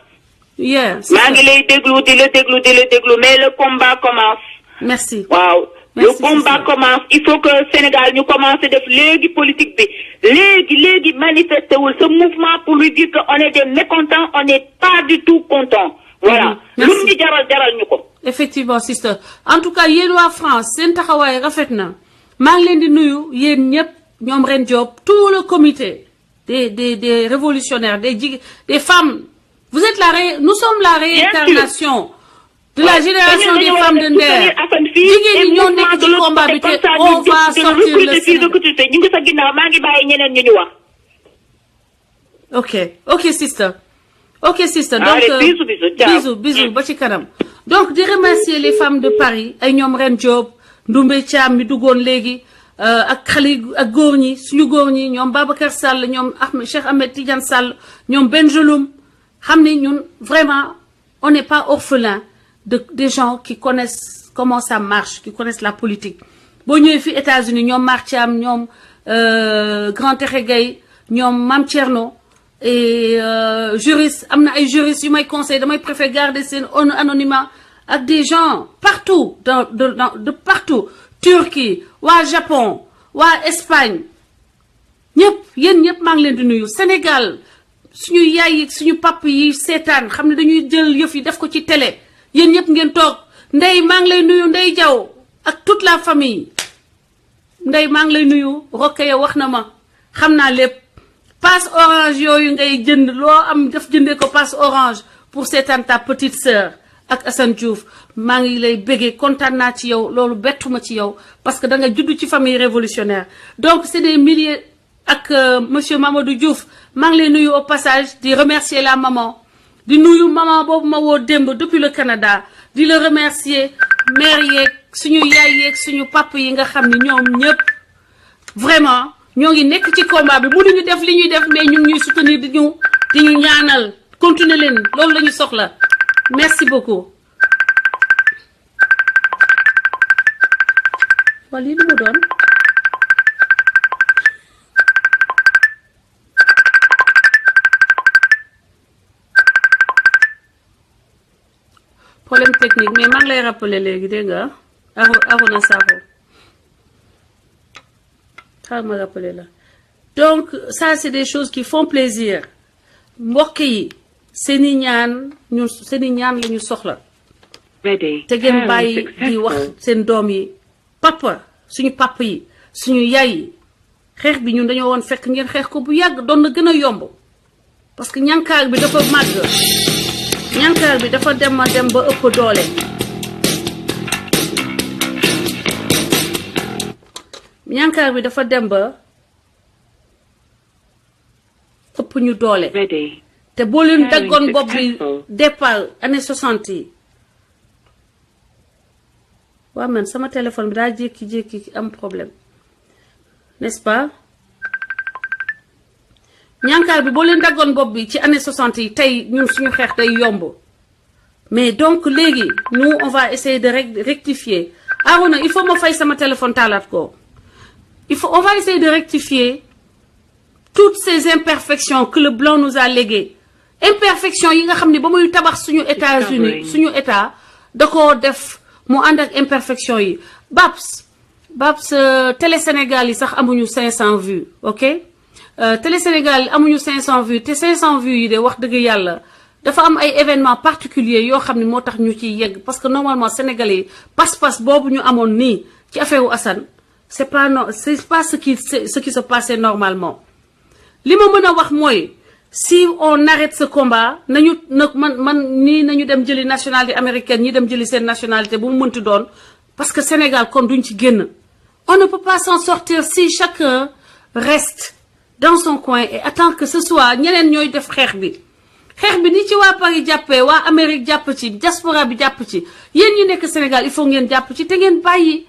maa ngi lay déglu di la déglu mais le combat commence. merci waaw. Le combat commence il faut que Sénégal ñu commencer def léegi politique bi léegi manifester wul ce mouvement pour lui dire que on est des mécontents on n'est pas du tout contents. voilà lu ñu jaral ñu ko. effectivement sister en tout cas yéen waa France seen taxawaay rafet na maa ngi leen di nuyu yéen ñëpp ñoom Ren Diop tout le comité des révolutionnaires des femmes vous êtes nous sommes la réincarnation de la génération des femmes de Nder jigéen ñi ñoo nekk ci combat bi te on va sortir le Sénégal ñu ngi sa ginnaaw maa ngi bàyyi ñeneen ñu wax. ok sister donc bisous ba ci kanam donc di remercier les femmes de Paris ay ñoom Ren Diop Ndoumbe Thiam mi duggoon léegi ak xale ak góor ñi suñu góor ñi ñoom Babacar Sall ñoom Cheikh Ahmed Tidiane Sall ñoom Benjeloum xam ne ñun vraiment on n'est pas orphelin des gens qui connaissent comment ça marche qui connaissent la politique boo ñëwee fi États-Unis ñoom Martiam ñoom Grand Texe Gueye ñoom Mame Thierno et juriste am na ay juristes yu may conseil damay préférer garder seen anonymat ak des gens partout de partout Turquie waa Japon waa Espagne ñëpp yéen ñëpp maa ngi leen di nuyu Sénégal suñu yaay yi suñu pap yi seetaan xam ne dañuy jël yëf yi def ko ci télé yéen ñëpp ngeen toog Ndey maa ngi lay nuyu Ndey Jaw ak toute la famille Ndey maa ngi lay nuyu Rokhaya wax na ma xam naa lépp passe orange yooyu ngay jënd loo am def jëndee ko passe orange pour seetaan ta petite sœur ak Assane Diouf maa ngi lay béggee kontaan naa ci yow loolu bettuma ci yow parce que da nga judd ci famille révolutionnaire donc c'est des milliers ak monsieur Mamadou Diouf maa ngi lay nuyu au passage di remercier la maman di nuyu maman boobu ma woo démb depuis le Canada di le remercier mère yeeg suñu yaay yeeg suñu papa yi nga xam ni ñoom ñëpp vraiment ñoo ngi nekk ci combat bi mënuñu def li ñuy def mais ñu ngi ñuy soutenir di ñu ñaanal continuer leen loolu la ñu soxla merci beaucoup. wala lii lu mu doon. problème technique mais maa ngi lay rappeler léegi dégg nga Arona Sakho xaaral ma rappeler la donc ça c'est des choses qui font plaisir mbokk yi seeni ñaan ñu seeni ñaan la ñu soxla te ngeen bàyyi di wax seen doom yi papa suñu papa yi suñu yaay yi xeex bi ñun dañoo woon fekk ngeen xeex ko bu yàgg doon na gën a yomb parce que ñànkaar bi dafa màgg ñànkaar bi dafa dem ba ëpp doole ñànkaar bi dafa dem ba ëpp ñu doole te boo leen daggoon bopp bi départ année 60 yi waaw man sama téléphone bi daa jékki-jékki am problème n'est-ce pas ñànkaar bi boo leen daggoon bopp bi ci année 60 yi tey ñun suñu xeex day yomb mais donc léegi nous on va essayer de rectifier Arona il faut ma fay sama téléphone taalaat ko on va essayer de rectifier toutes ces imperfections que le blanc nous a léguées imperfections yi nga xam ne ba muy tabax suñu États-Unis suñu état da koo def mu ànd ak imperfection yi Babs Télé Sénégal yi sax amuñu 500 vues ok Télé Sénégal amuñu 500 vues te 500 vues yi de wax dëgg yàlla dafa am ay événements particuliers yoo xam ne moo tax ñu ciy yegg parce que normalement sénégalais yi pas-pas boobu ñu amoon nii ci affaire u Assane c'est pas ce qui se passait normalement li ma mën a wax mooy si on arrête ce combat nañu man nii nañu dem jëli nationalité américaine ñi dem jëli seen nationalité bu mu mënti doon parce que Sénégal kon duñ ci génn on ne peut pas s'en sortir si chacun reste dans son coin et attend que ce soit ñeneen ñooy def xeex bi ni ci waa Paris jàppee waa Amérique jàpp ci diaspora bi jàpp ci yéen ñi nekk Sénégal il faut ngeen jàpp ci te ngeen bàyyi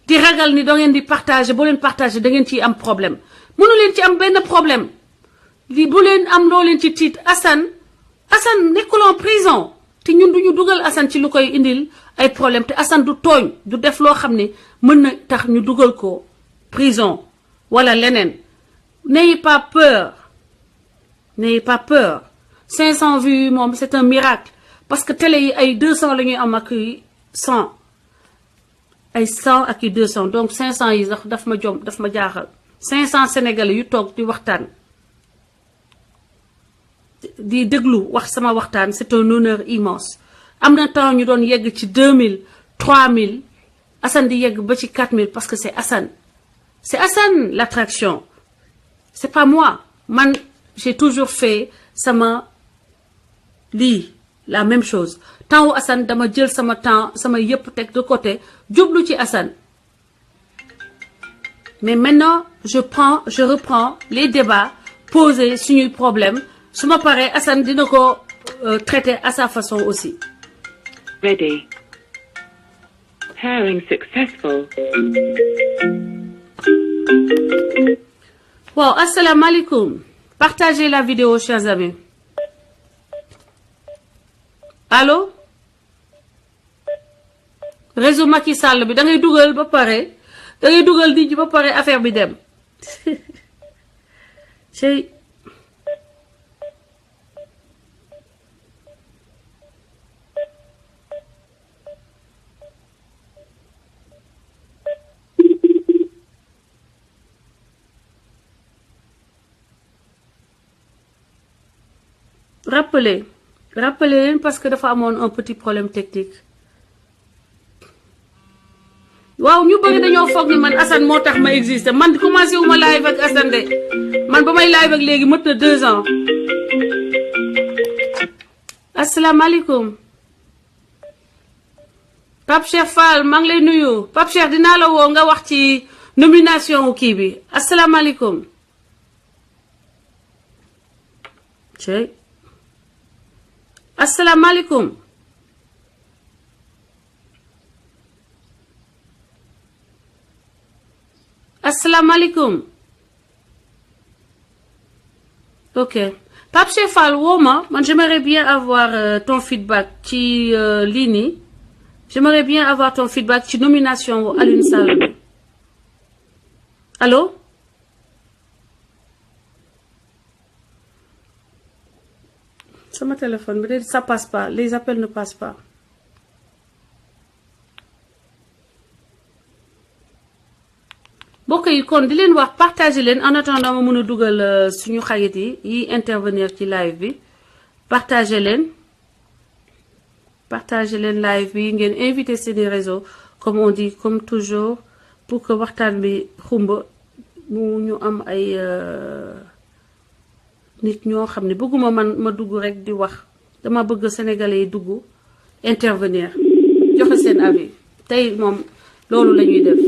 di ragal ni da ngeen di partager boo leen partager da ngeen ciy am problème mënu leen ci am benn problème li bu leen am loo leen ci tiit Assane nekkul en prison te ñun duñu dugal Assane ci lu koy indil ay problème te Assane du tooñ du def loo xam ne mën na tax ñu dugal ko prison wala leneen n'ayez pas peur 500 vues moom c'est un miracle parce que télé yi ay 200 la ñuy am ak 100 ay 100 ak 200 donc 500 yi sax daf ma jaaxal 500 sénégalais yu toog di waxtaan di déglu wax sama waxtaan c'est un honneur immense am na temps ñu doon yegg ci 2000 3000 Assane di yegg ba ci 4000 parce que c'est Assane l'attraction c'est pas moi man j'ai toujours fait sama lii la même chose temps wu Assane dama jël sama temps sama yëpp teg de côté jublu ci Assane mais maintenant je reprends les débats posés suñuy problème su ma paree Assane dina ko traiter à sa façon aussi. Ready. Pairing successful. Wow, assalamu alaikum. Partagez la vidéo, chers amis. Allô? Réseau Macky Sall bi da ngay dugal ba pare da ngay dugal nit ñi ba pare affaire bi dem. Cey. Rappelez leen parce que dafa amoon un petit problème technique waaw ñu bëri dañoo foog ni man Assane moo tax ma existé man commencé wu ma live ak Assane de man ba may live ak léegi mët na 2 ans. asalaamaaleykum Pape Cheikh Fall maa ngi lay nuyu Pape Cheikh dinaa la woo nga wax ci nomination wu kii bi asalaamaaleykum. cey asalaamaaleykum. asalaamaaleykum. ok Pape Cheikh Fall woo ma man j'aimerais bien avoir ton feedback ci lii nii j'aimerais bien avoir ton feedback ci nomination wu Alioune Sall bi allo. sama téléphone bi de ça passe pas les appels ne passent pas. mbokk yi kon di leen wax partager leen en attendant ma mën a dugal suñu xarit yi intervenir ci live bi partager leen live bi ngeen inviter seeni réseau comme on dit comme toujours pour que waxtaan bi xumba mu ñu am ay nit ñoo xam ne bëgguma man ma dugg rek di wax dama bëgg sénégalais yi dugg intervenir joxe seen avis tey moom loolu la ñuy def.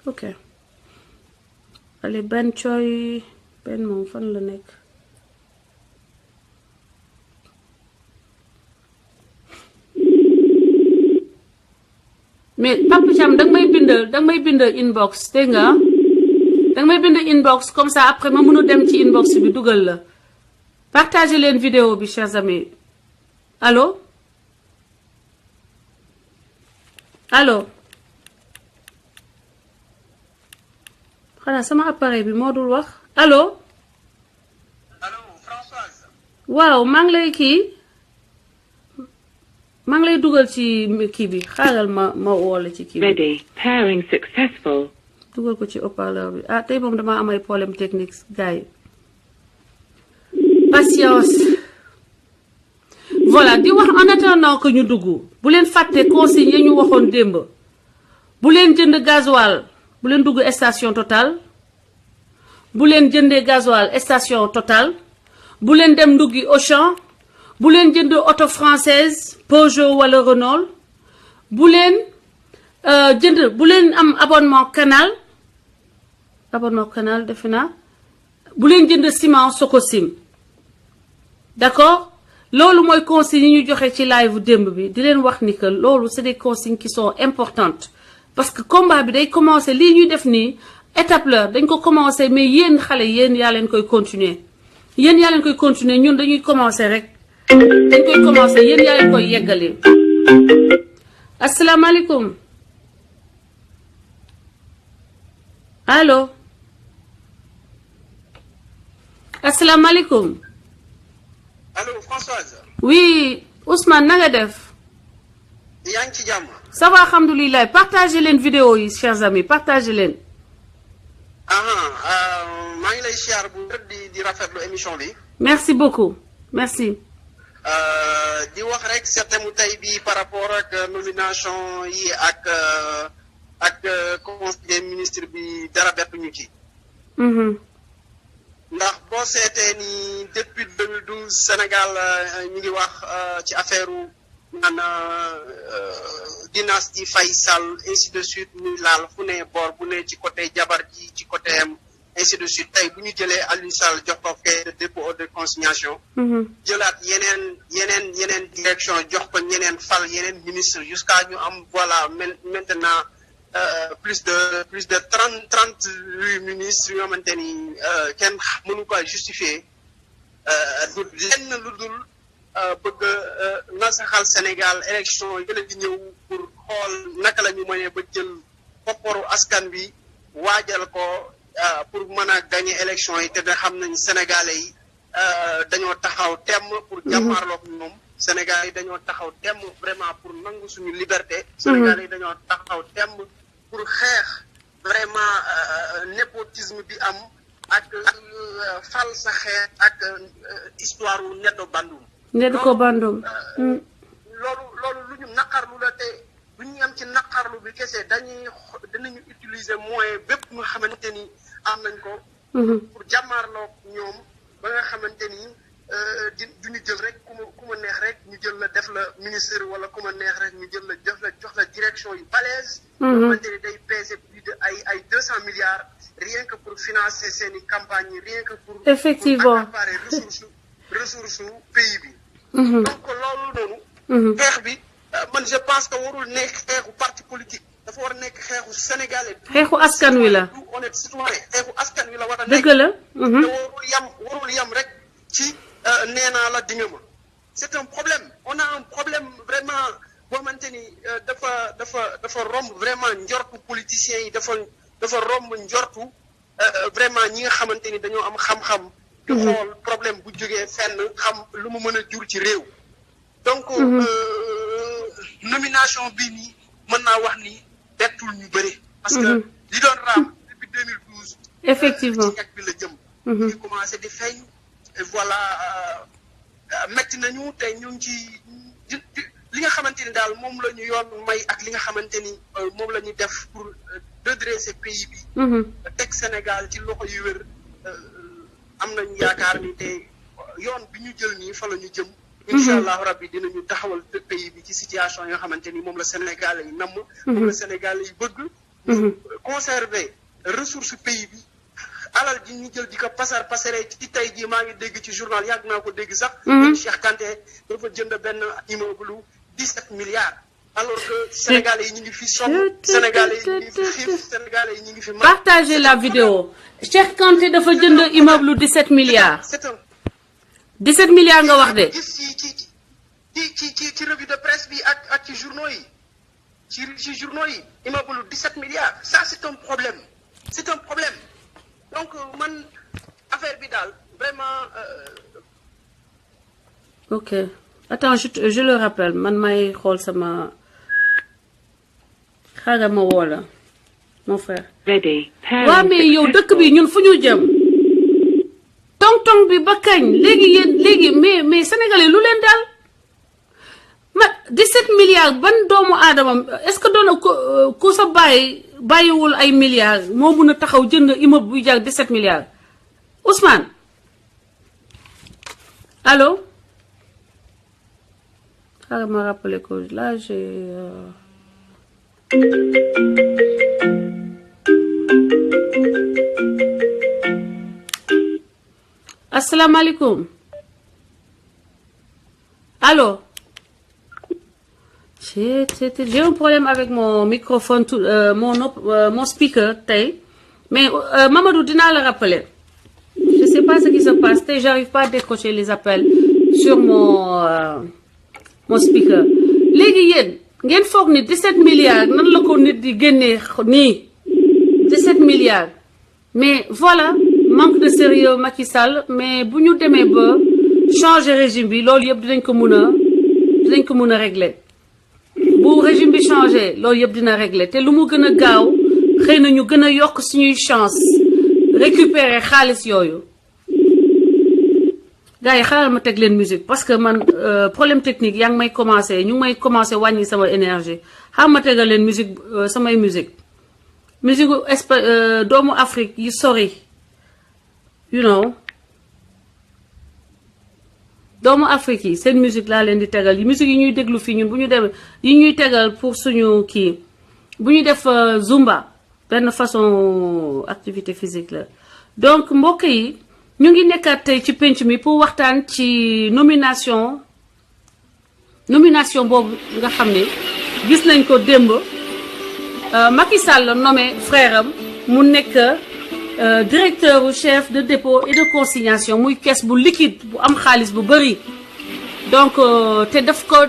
ok allez Ben Coy Ben moom fan la nekk mais Papa Thiam danga may bind inbox dégg nga danga may bind inbox comme ça après ma mënu dem ci inbox bi dugal la partagez leen vidéo bi chers amis allo allo xanaa sama appareil bi moo dul wax allo. allo Françoise. waaw maa ngi lay dugal ci kii bi xaaral ma woole ci kii bi. Ready. Pairing successful. dugal ko ci haut-parleur bi ah tey moom dama am ay problème technique gars yi. patience. voilà di wax en attendant que ñu dugg bu leen fàtte consigne yi ñu waxoon démb bu leen jënd gasoil. bu leen dugg station Total bu leen jëndee gasoil station Total bu leen dem nduggi Auchan bu leen jënd auto française Peugeot wala Renault bu leen bu leen am abonnement canal defe naa bu leen jënd ciment Socosim d'accord loolu mooy consignes yi ñu joxe ci live démb bi di leen wax ni que loolu c'est des consignes qui sont importantes. parce que combat bi day commencer lii ñuy def nii étape la dañ ko commencer mais yéen xale yéen yaa leen koy continuer ñun dañuy commencer rek dañ koy commencer yéen yaa leen koy yeggali. asalaamaaleykum allo asalaamaaleykum. allo Françoise. oui Ousmane na nga def. yaa ngi ci jàmm. ça va alhamdulilah partagez leen vidéo yi chers amis partagez leen. maa ngi lay siyaar bu wér di rafetlu émission bi. merci beaucoup merci. di wax rek certain mu tey bi par rapport ak nomination yi ak conseil des ministres bi dara bettuñu ci. ndax boo seetee ni depuis 2012 Sénégal ñu ngi wax ci affaire naan dynastie Faye Sall ainsi de suite muy laal fu ne boor bu ne ci côté jabar ji ci côté ainsi de suite tey bu ñu jëlee Alioune Sall jox ko cahier de dépôt de consignation. jëlaat yeneen direction jox ko ñeneen fal yeneen ministre jusqu'à ñu am voilà maintenant plus de 38 ministres yoo xamante ni kenn mënu ko justifier du lenn lu dul bëgg nasaxal Sénégal élection yële di ñëw pour xool naka la ñu mënee ba jël kopparu askan bi waajal ko pour mën a gagner élection yi te da xam nañ Sénégalais yi dañoo taxaw temm pour jàmmaarloog ñoom Sénégalais yi dañoo taxaw temm vraiment pour nangu suñu liberté. Sénégalais yi dañoo taxaw temm pour xeex vraiment népotisme bi am ak fal sa xeet ak histoire wu Neddo Bandum. Neddo Bandum. loolu lu ñu naqarlu la te bu ñu am ci naqarlu bi kese danañu utiliser moyen bépp nga xamante ni am nañ ko. pour jàmmaarloo ñoom ba nga xamante ni du ñu jël rek ku ma neex rek ñu jël la def la ministre wala ku ma neex rek ñu jël la jox la direction yu balèze. xamante ni day peser plus de ay 200 milliards rien que pour financer seeni campagne yi rien que pour. effectivement pour accaparer ressource pays bi. donc loolu noonu. xeex bi man je pense que warul nekk xeexu parti politique dafa war a nekk xeexu sénégalais. xeexu askan wi la. on est citoyen xeexu askan wi la war a nekk. dëgg la. te warul yam rek ci nee naa la dinga ma. c'est un problème on a un problème vraiment boo xamante ni dafa romb vraiment njortu politiciens yi dafa romb njortu vraiment ñi nga xamante ni dañoo am xam-xam. di xool problème bu jógee fenn xam lu mu mën a jur ci réew. donc nomination bii nii mën naa wax ni bettul ñu bëri. parce que li doon raam depuis 2012. effectivement ci ñàkk bi la jëm. ñu commencé di feeñ. et voilà metti nañu te ñu ngi ci li nga xamante ni daal moom la ñu yoon may ak li nga xamante ni moom la ñu def pour redresser pays bi. teg Sénégal ci loxo yu wér am nañu yaakaar ni te yoon bi ñu jël nii fa la ñu jëm. incha allah rabbi dinañu taxawal pays bi ci situation yoo xamante ni moom la Sénégalais yi namm. moom la Sénégalais yi bëgg. conserver ressource pays bi. alal ji ñu jël di ko pasare ci tey jii maa ngi dégg ci journal yàgg naa ko dégg sax. Cheikh Kanté dafa jënd benn immeuble 17 milliards. alors que Sénégalais yi ñu ngi fi sonn Sénégalais yi ñu ngi fi xiif Sénégalais yi ñu ngi fi. partagez la vidéo Cheikh Kanté dafa jënd immeuble 17 milliards. c'est un 17 milliards nga wax de. gis ci revue de presse bi ak ci journaux yi ci journaux yi immeuble 17 milliards ça c'est un problème c'est un problème. donc man affaire bi daal vraiment. ok attends je le rappelle man may xool sama xaaral ma woo la mon frère. Ready. waaw mais yow dëkk bi ñun fu ñu jëm. tong-tong bi ba kañ léegi mais sénégalais lu leen daal ma 17 milliards ban doomu aadama est-ce que doon ku sa bàyyiwul ay milliards moo mun a taxaw jënd immeuble buy jar 17 milliards Ousmane allô xaaral ma rappeler ko là j'ai asalaamaaleykum allô j'ai un problème avec mon microphone mon speaker tey mais Mamadou dinaa la rappeler je sais pas ce qui se passe tey j'arrive pas à décrocher les appels sur mon speaker léegi yéen ngeen foog ni 17 milliards nan la ko nit di génnee nii 17 milliards mais voilà manque de sérieux Macky Sall mais bu ñu demee ba changer régime bi loolu yëpp dinañ ko mun a régler bu régime bi changé loolu yëpp dina régler te lu mu gën a gaaw xëy na ñu gën a yokk suñuy chance récupérer xaalis yooyu gars yi xaaral ma teg leen musique parce que man problème technique yaa ngi may commencé ñu ngi may commencé wàññi sama énergie xaaral ma tegal leen musique samay musique doomu Afrique yi sori you know doomu Afrique yi seen musique laa leen di tegal yi musique yi ñuy déglu fii ñun bu ñu dem yi ñuy tegal pour suñu kii bu ñu def zumba benn façon activité physique la donc mbokk yi ñu ngi nekkaat tey ci penc mi pour waxtaan ci nomination boobu nga xam ne gis nañ ko démb Macky Sall nommé frère am mu nekk directeur ou chef de dépôt et de consignation muy caisse bu liquide bu am xaalis bu bëri donc te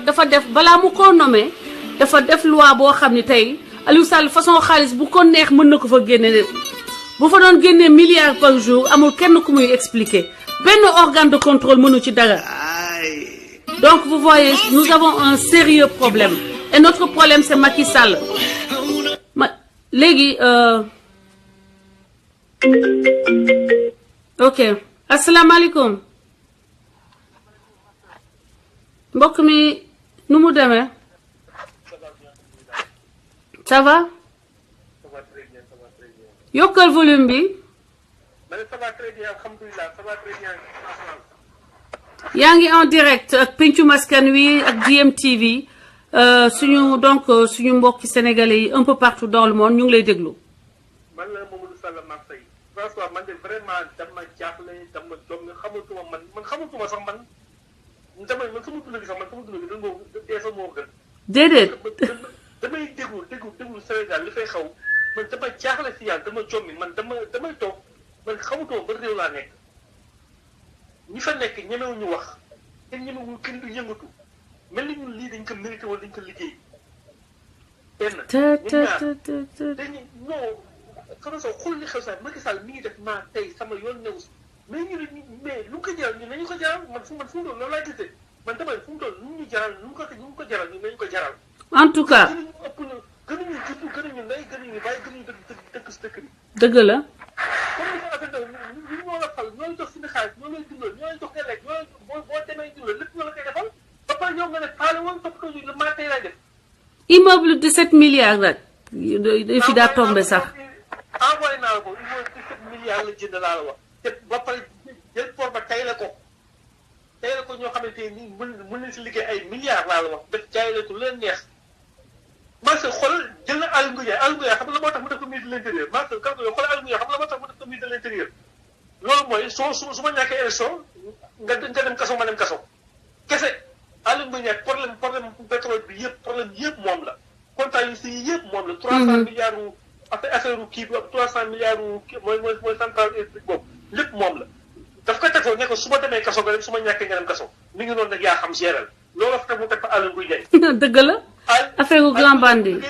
dafa def balaa mu ko nommé dafa def loi boo xam ne tey Aliou Sall façon xaalis bu ko neex mën na ko fa génne bu fa doon génnee milliards par jour amul kenn ku muy expliquer benn organe de contrôle mënu ci dara donc vous voyez nous avons un sérieux problème et notre problème c'est Macky Sall léegi ok asalaamaaleykum mbokk mi nu mu demee ça va yokkal volume bi yaa ngi en direct ak Pencum Askan Wi ak GMTV suñu donc suñu mbokki sénégalais yi un peu partout dans le monde ñu ngi lay déglu. man la Mamadou Sall Marseille François man de vraiment dama jaaxle dama jom nga xamatuma man xamatuma sax man sama dund gi sax man sama dund gi dañ moo dee sax moo gën. déedéet. damay déglu Sénégal li fay xaw man dama jaaxle si yàlla dama jommi man damay toog man xamatuma ba réew laa nekk ñi fa nekk ñemewuñu wax kenn ñemewul kenn du yëngatu mel ni ñun lii dañ ko mérité wala dañ ko liggéey. benn dañu non xam nga xool li xew sax Macky Sall mi ngi def maa tey sama yoon new si mais ñu ne mais lu ko jaral ñun nañu ko jaral man fu mu toll loolu laay gisee man damay fu mu toll nu ñu jaral nu mu ko jaral ñun nañu ko jaral. en tout cas gënuñu ëpp na gënuñu juddu gënuñu ndey gënuñu bàyyi gënuñu dëkk si dëkk bi. dëgg la. comme ni ko affaire ñu ñoo la fal ñoo la jox suñu xaalis ñoo lay dundal ñoo lay jox nga lekk ñoo boo demee dundal lépp ñoo la koy defal ba pare ñoom nga ne faale woon toppatoo ñu le maa tey lay def. immeuble 17 milliards rek. fi daa tombé sax. envoyé naa la ko immeuble 17 milliards la jënd laa la wax te ba pare jël port ba tey la ko ñoo xamante ni mën nañ si liggéey ay milliards laa la wax def jaay la ko leen neex. Marcel xoolal jël na Aly Ngouille Ndiaye xam nga la moo tax mu def ko ministre de l'intérieur Marcel kàddu yoo xoolal Aly Ngouille Ndiaye xam nga la moo tax mu def ko ministre de l'intérieur loolu mooy su ma ñàkkee élection nga dem kaso ma dem kaso kese Aly Ngouille Ndiaye problème pétrole bi yëpp problème yëpp moom la contrat yi si yëpp moom la 300 milliards u affaire u kii bi 300 milliards u mooy centrale électrique boobu lépp moom la daf ko tegoo ne ko su ma demee kaso nga dem su ma ñàkkee nga dem kaso mi ngi noonu nag yaa xam géral loolu fa teg mu teg fa Aly Ngouille Ndiaye dëgg la affaire u grand bandit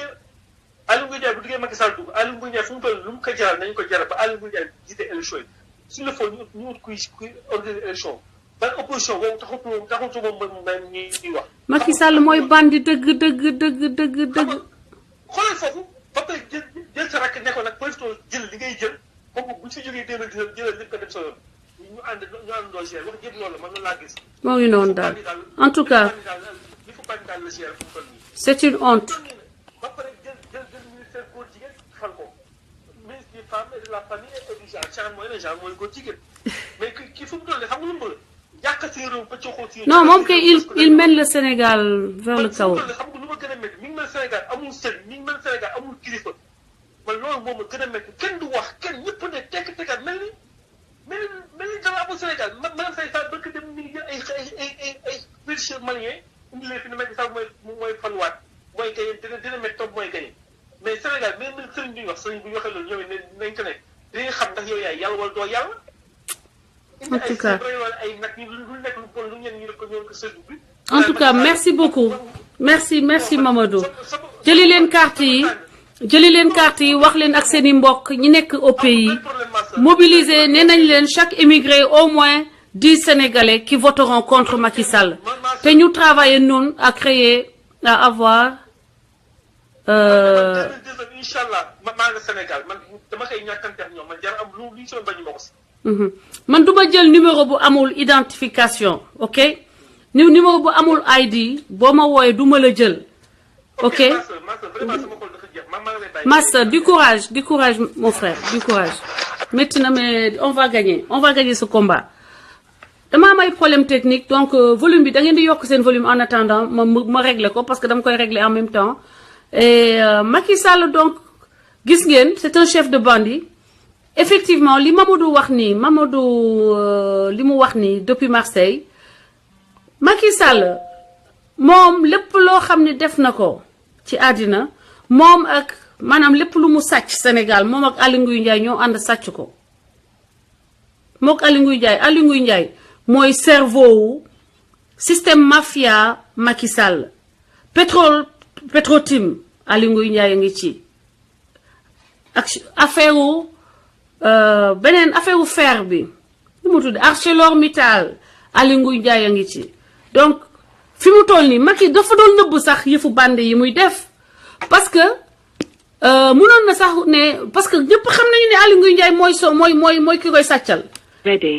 Aly Ngouille Ndiaye bu duggee Macky Sall dugg Aly Ngouille Ndiaye fu mu toll lu mu ko jaral nañu ko jaral ba Aly Ngouille Ndiaye jiite élection yi s'il le faut ñu ut kuy organiser élection ban opposition boobu taxutu moom ñuy wax. Macky Sall mooy bandi dëgg. xoolal foofu ba tey jël sa rakk nekkoon nag profité jël li ngay jël kooku bu ñu si jógee 2019 jëlal lépp ko dem sa yoon ñu àndandoo gérer wax jëpp loolu man laa gis. moo ngi noonu daal en tout cas li fa bàyyi daal la gérer fu mu toll nii. c'est une honte. ba pare jël ministère góor jigéen fal ko ministre des femmes et de la famille et du genre mooy góor jigéen mais kii fu mu toll nii xam nga lu mu bëgg yàq si réew ba coxoo si. non moom kay il mène le Sénégal vers le chaos. xam nga lu ma gën a métti mi ngi mel Sénégal amul sëriñ mi ngi mel Sénégal amul kilifa man loolu moom a gën a métti kenn du wax kenn ñëpp ne tekk mel ni dara amul Sénégal madame Faye Sall bëgg dem mi ngi jël ay pêcheurs maliens indi leen fi ne Macky Sall mooy faluwaat mooy gañe dina métti toog mooy gañe mais Sénégal même sëriñ bi ñu wax sëriñ bu ñu waxee loolu ñëwee nañ ko ne dinañ xam ndax yow yaay yàlla wala doo yàlla. en tout cas ay nag ñu lu nekk lu bon lu ñeen ñu ko sëriñ bi. en tout cas merci beaucoup merci Mamadou jëli leen carte yi wax leen ak seen i mbokk ñi nekk au pays mobiliser nee nañ leen chaque émigré au moins 10 Sénégalais qui voteront contre Macky Sall te ñu travailler noonu à créer à avoir. Inch'Allah maa nga Sénégal man dama koy ñàkkanteex ñoom man jar am lu ñu soon bañu ma ko si. man du ma jël numéro bu amul identification ok numéro bu amul ID boo ma wooyee du ma la jël ok Massa du courage mon frère du courage métti na mais on va gagner ce combat dama am ay problème technique donc volume bi da ngeen di yokk seen volume en attendant ma régler ko parce que dama koy régler en même temps et Macky Sall donc gis ngeen c'est un chef de bandit. Effectivement li Mamadou wax nii li mu wax nii depuis Marseille Macky Sall moom lépp loo xam ne def na ko ci àddina moom ak maanaam lépp lu mu sàcc Sénégal moom ak Aly Ngouille Ndiaye ñoo ànd sàcc ko moom ak Aly Ngouille Ndiaye mooy cerveau wu système mafia Macky Sall Petrotim Aly Ngouille Ndiaye a ngi ci ak affaire wu beneen affaire u fer bi lu mu tudd ArcelorMittal Aly Ngouille Ndiaye a ngi ci donc fi mu toll nii Macky dafa doon nëbb sax yëfu bande yi muy def parce que mënoon na sax ne parce que ñëpp xam nañu ne Aly Ngouille Ndiaye mooy ki koy sàccal ready.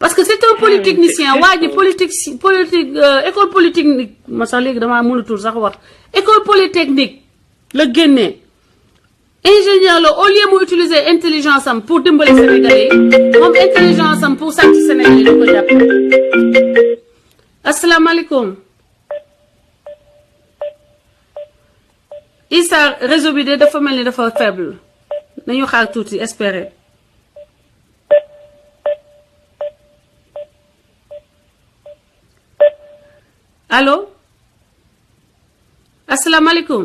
parce que c'est un polytechnicien waa ji politique école polytechnique ma sax léegi damaa mënatul sax wax école polytechnique la génnee ingénieur la au lieu mu utiliser intelligence am pour dimbali Sénégalais yi moom intelligence am pour sàcc Sénégalais yi ko jàpp. asalaamaaleykum Issa réseau bi de dafa mel ni dafa faible nañu xaar tuuti espérer. allo asalaamaaleykum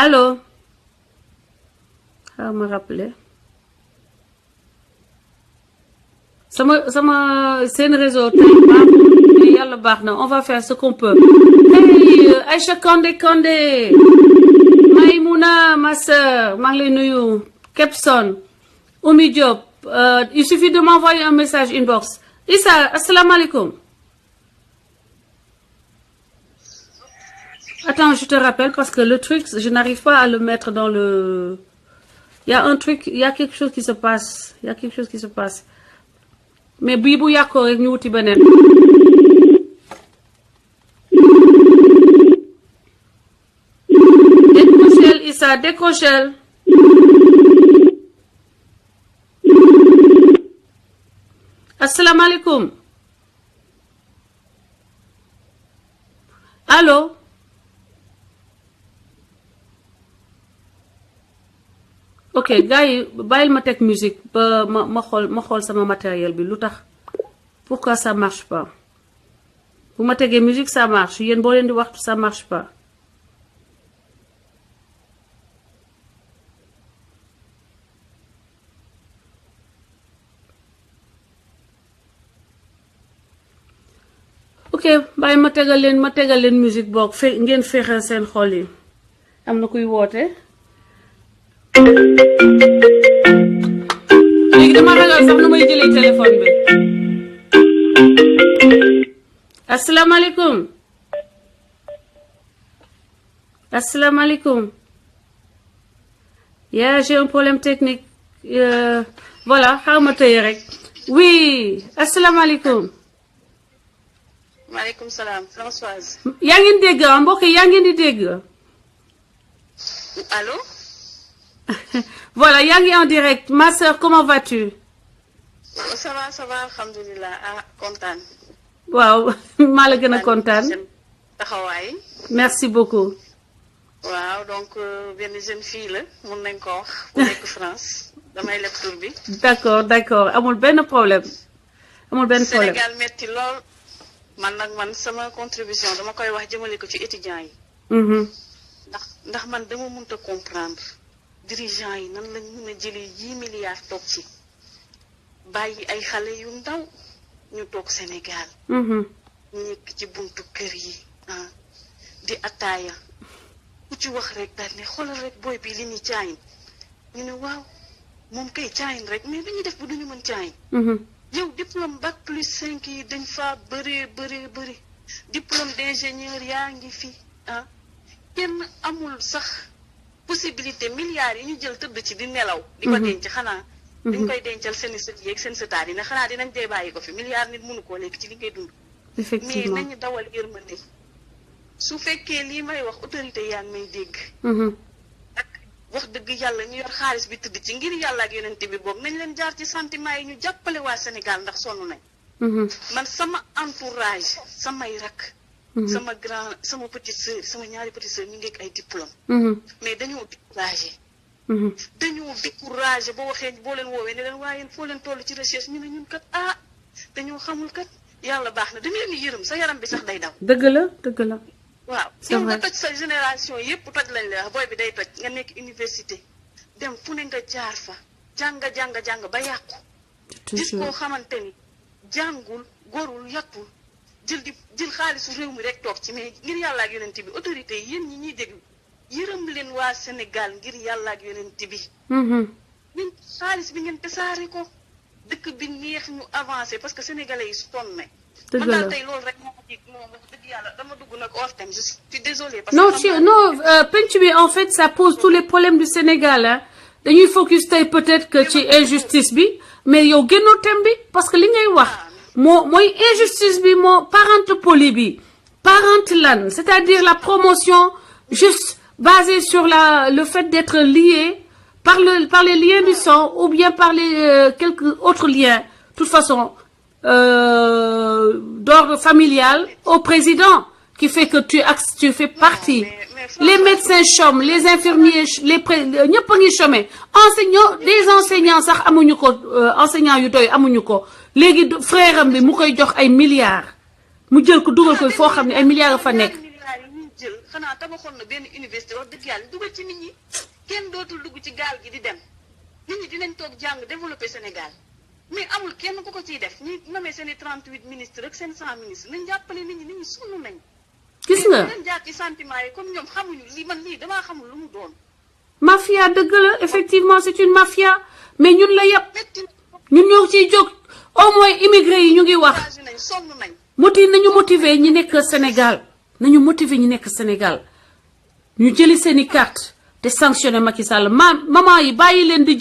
allo xaaral ma rappeler sama seen réseau tey baaxul yàlla baax na on va faire ce qu'on peut. Hey Aïcha Kandé Maïmouna ma sœur maa ngi lay nuyu Kepson Oumy Diop. Il suffit de m'envoyer un message inbox. Issa, assalamu alaikum. Attends, je te rappelle parce que le truc, je n'arrive pas à le mettre dans le... Il y a un truc, il y a quelque chose qui se passe. Il y a quelque chose qui se passe. Mais Bibou Yako rek ñu wuti benen. Décrochel Issa, décrochel. asalaamaaleykum allo ok gars yi bàyyil ma teg musique ba ma xool sama matériel bi lu tax pourquoi ça marche pas bu ma tegee musique ça marche yéen boo leen di waxtu ça marche pas. ok bàyyi ma tegal leen musique boog ngeen feexal seen xol yi am na kuy woote léegi dama ragal sax nu may jëlee téléphone bi. asalaamaaleykum asalaamaaleykum j'ai un problème technique voilà xaaral ma tëye rek oui asalaamaaleykum. maaleykum salaam Françoise. yaa ngeen dégg mbokk yaa ngeen di dégg. allô. voilà yaa ngi en direct ma sœur comment vas-tu. ça va alhamdulilah kontaan. waaw maa la gën a kontaan. taxawaay. merci beaucoup. waaw donc benn jeune fille la mun nañ ko wax ku nekk France damay leb tur bi. d'accord amul benn problème. Sénégal metti lool. man sama contribution dama koy wax jëmale ko ci étudiants yi. ndax man dama mënta comprendre dirigeants yi nan lañ mën a jëlee 10 milliards toog ci bàyyi ay xale yu ndaw ñu toog Sénégal. nekk ci buntu kër yi di ataaya ku ci wax rek daal ne xoolal rek booy bi li ñuy caayin ñu ne waaw moom kay caayin rek mais dañuy def bu duñu mën caayin. yow diplôme bac plus 5 yi dañ fa bëri diplôme d'ingénieur yaa ngi fi kenn amul sax possibilité milliards yi ñu jël tëdd ci di nelaw. di ko denc xanaa. dañ koy dencal seen i sët yeeg seen sëtaat yi ne xanaa dinañ dee bàyyi ko fi milliards nit mënu koo lekk ci li ngay dund. effectivement mais nañu dawal yërmande su fekkee lii may wax autorité yaa ngi may dégg. ak wax dëgg yàlla ñu yor xaalis bi tëdd ci ngir yàlla ak yonent bi boobu nañ leen jaar ci sentiment yi ñu jàppale waa Sénégal ndax sonn nañ. man sama entourage samay rak. sama petite sœur sama ñaari petite sœur ñu ngi ak ay diplôme. mais dañoo découragé. dañoo découragé boo waxee boo leen woowee ne leen waaye foo leen toll ci recherche ñu ne ñun kat dañoo xamul kat yàlla baax na dañu leen di yërëm sa yaram bi sax day daw. dëgg la. waaw yow nga toj sa génération yépp toj lañ la wax booy bi day toj nga nekk université dem fu ne nga jaar fa jàng ba yàqu. gis koo xamante ni jàngul gorul yàqul jël xaalisu réew mi rek toog ci mais ngir yàlla ak yonent bi autorité yi yéen ñi ñuy déglu yërëm leen waa Sénégal ngir yàlla ak yonent bi. ñun xaalis bi ngeen tasaare ko dëkk bi neex ñu avancé parce que sénégalais yi sonn nañ. dëgg la man daal tey loolu rek moo ko ji moom wax dëgg yàlla dama dugg nag hors thème je suis désolée. parce que non penc bi en fait ça pose tous les problèmes du Sénégal dañuy focus tey peut-être que ci injustice bi mais yow génnoo thème bi parce que li ngay wax mooy injustice bi moo parente poli bi parente lan c'est-à-dire la promotion juste basée sur le fait d'être lié par les liens du sang ou bien par les quelques autres liens de toute façon d'ordre familial au président qui fait que tu fais partie. Les médecins chôment, les infirmiers, ñëpp a ngi chômer. Des enseignants sax amuñu ko enseignants yu doy amuñu ko léegi frère am bi mu koy jox ay milliards mu jël ko dugal ko foo xam ne ay milliards fa nekk. jël xanaa tabaxoon na benn université wax dëgg yàlla dugal ci nit ñi kenn dootul dugg ci gaal gi di dem nit ñi dinañ toog jàng développer Sénégal mais amul kenn ku ko ciy def ñi namee seen i 38 ministres ak seen 100 ministres nañ jàppale nit ñi sonn nañ. gis nga leen jaar ci sentiment yi comme ñoom xamuñu lii man lii damaa xamul lu mu doon. mafia dëgg la effectivement c'est une mafia mais ñun la yëpp ñun ñoo ciy jóg au moins immigré yi ñu ngi wax nañu motiver ñi nekk Sénégal nañu motiver ñi nekk Sénégal ñu jëli seeni carte te sanctionner Macky Sall maman yi bàyyi leen di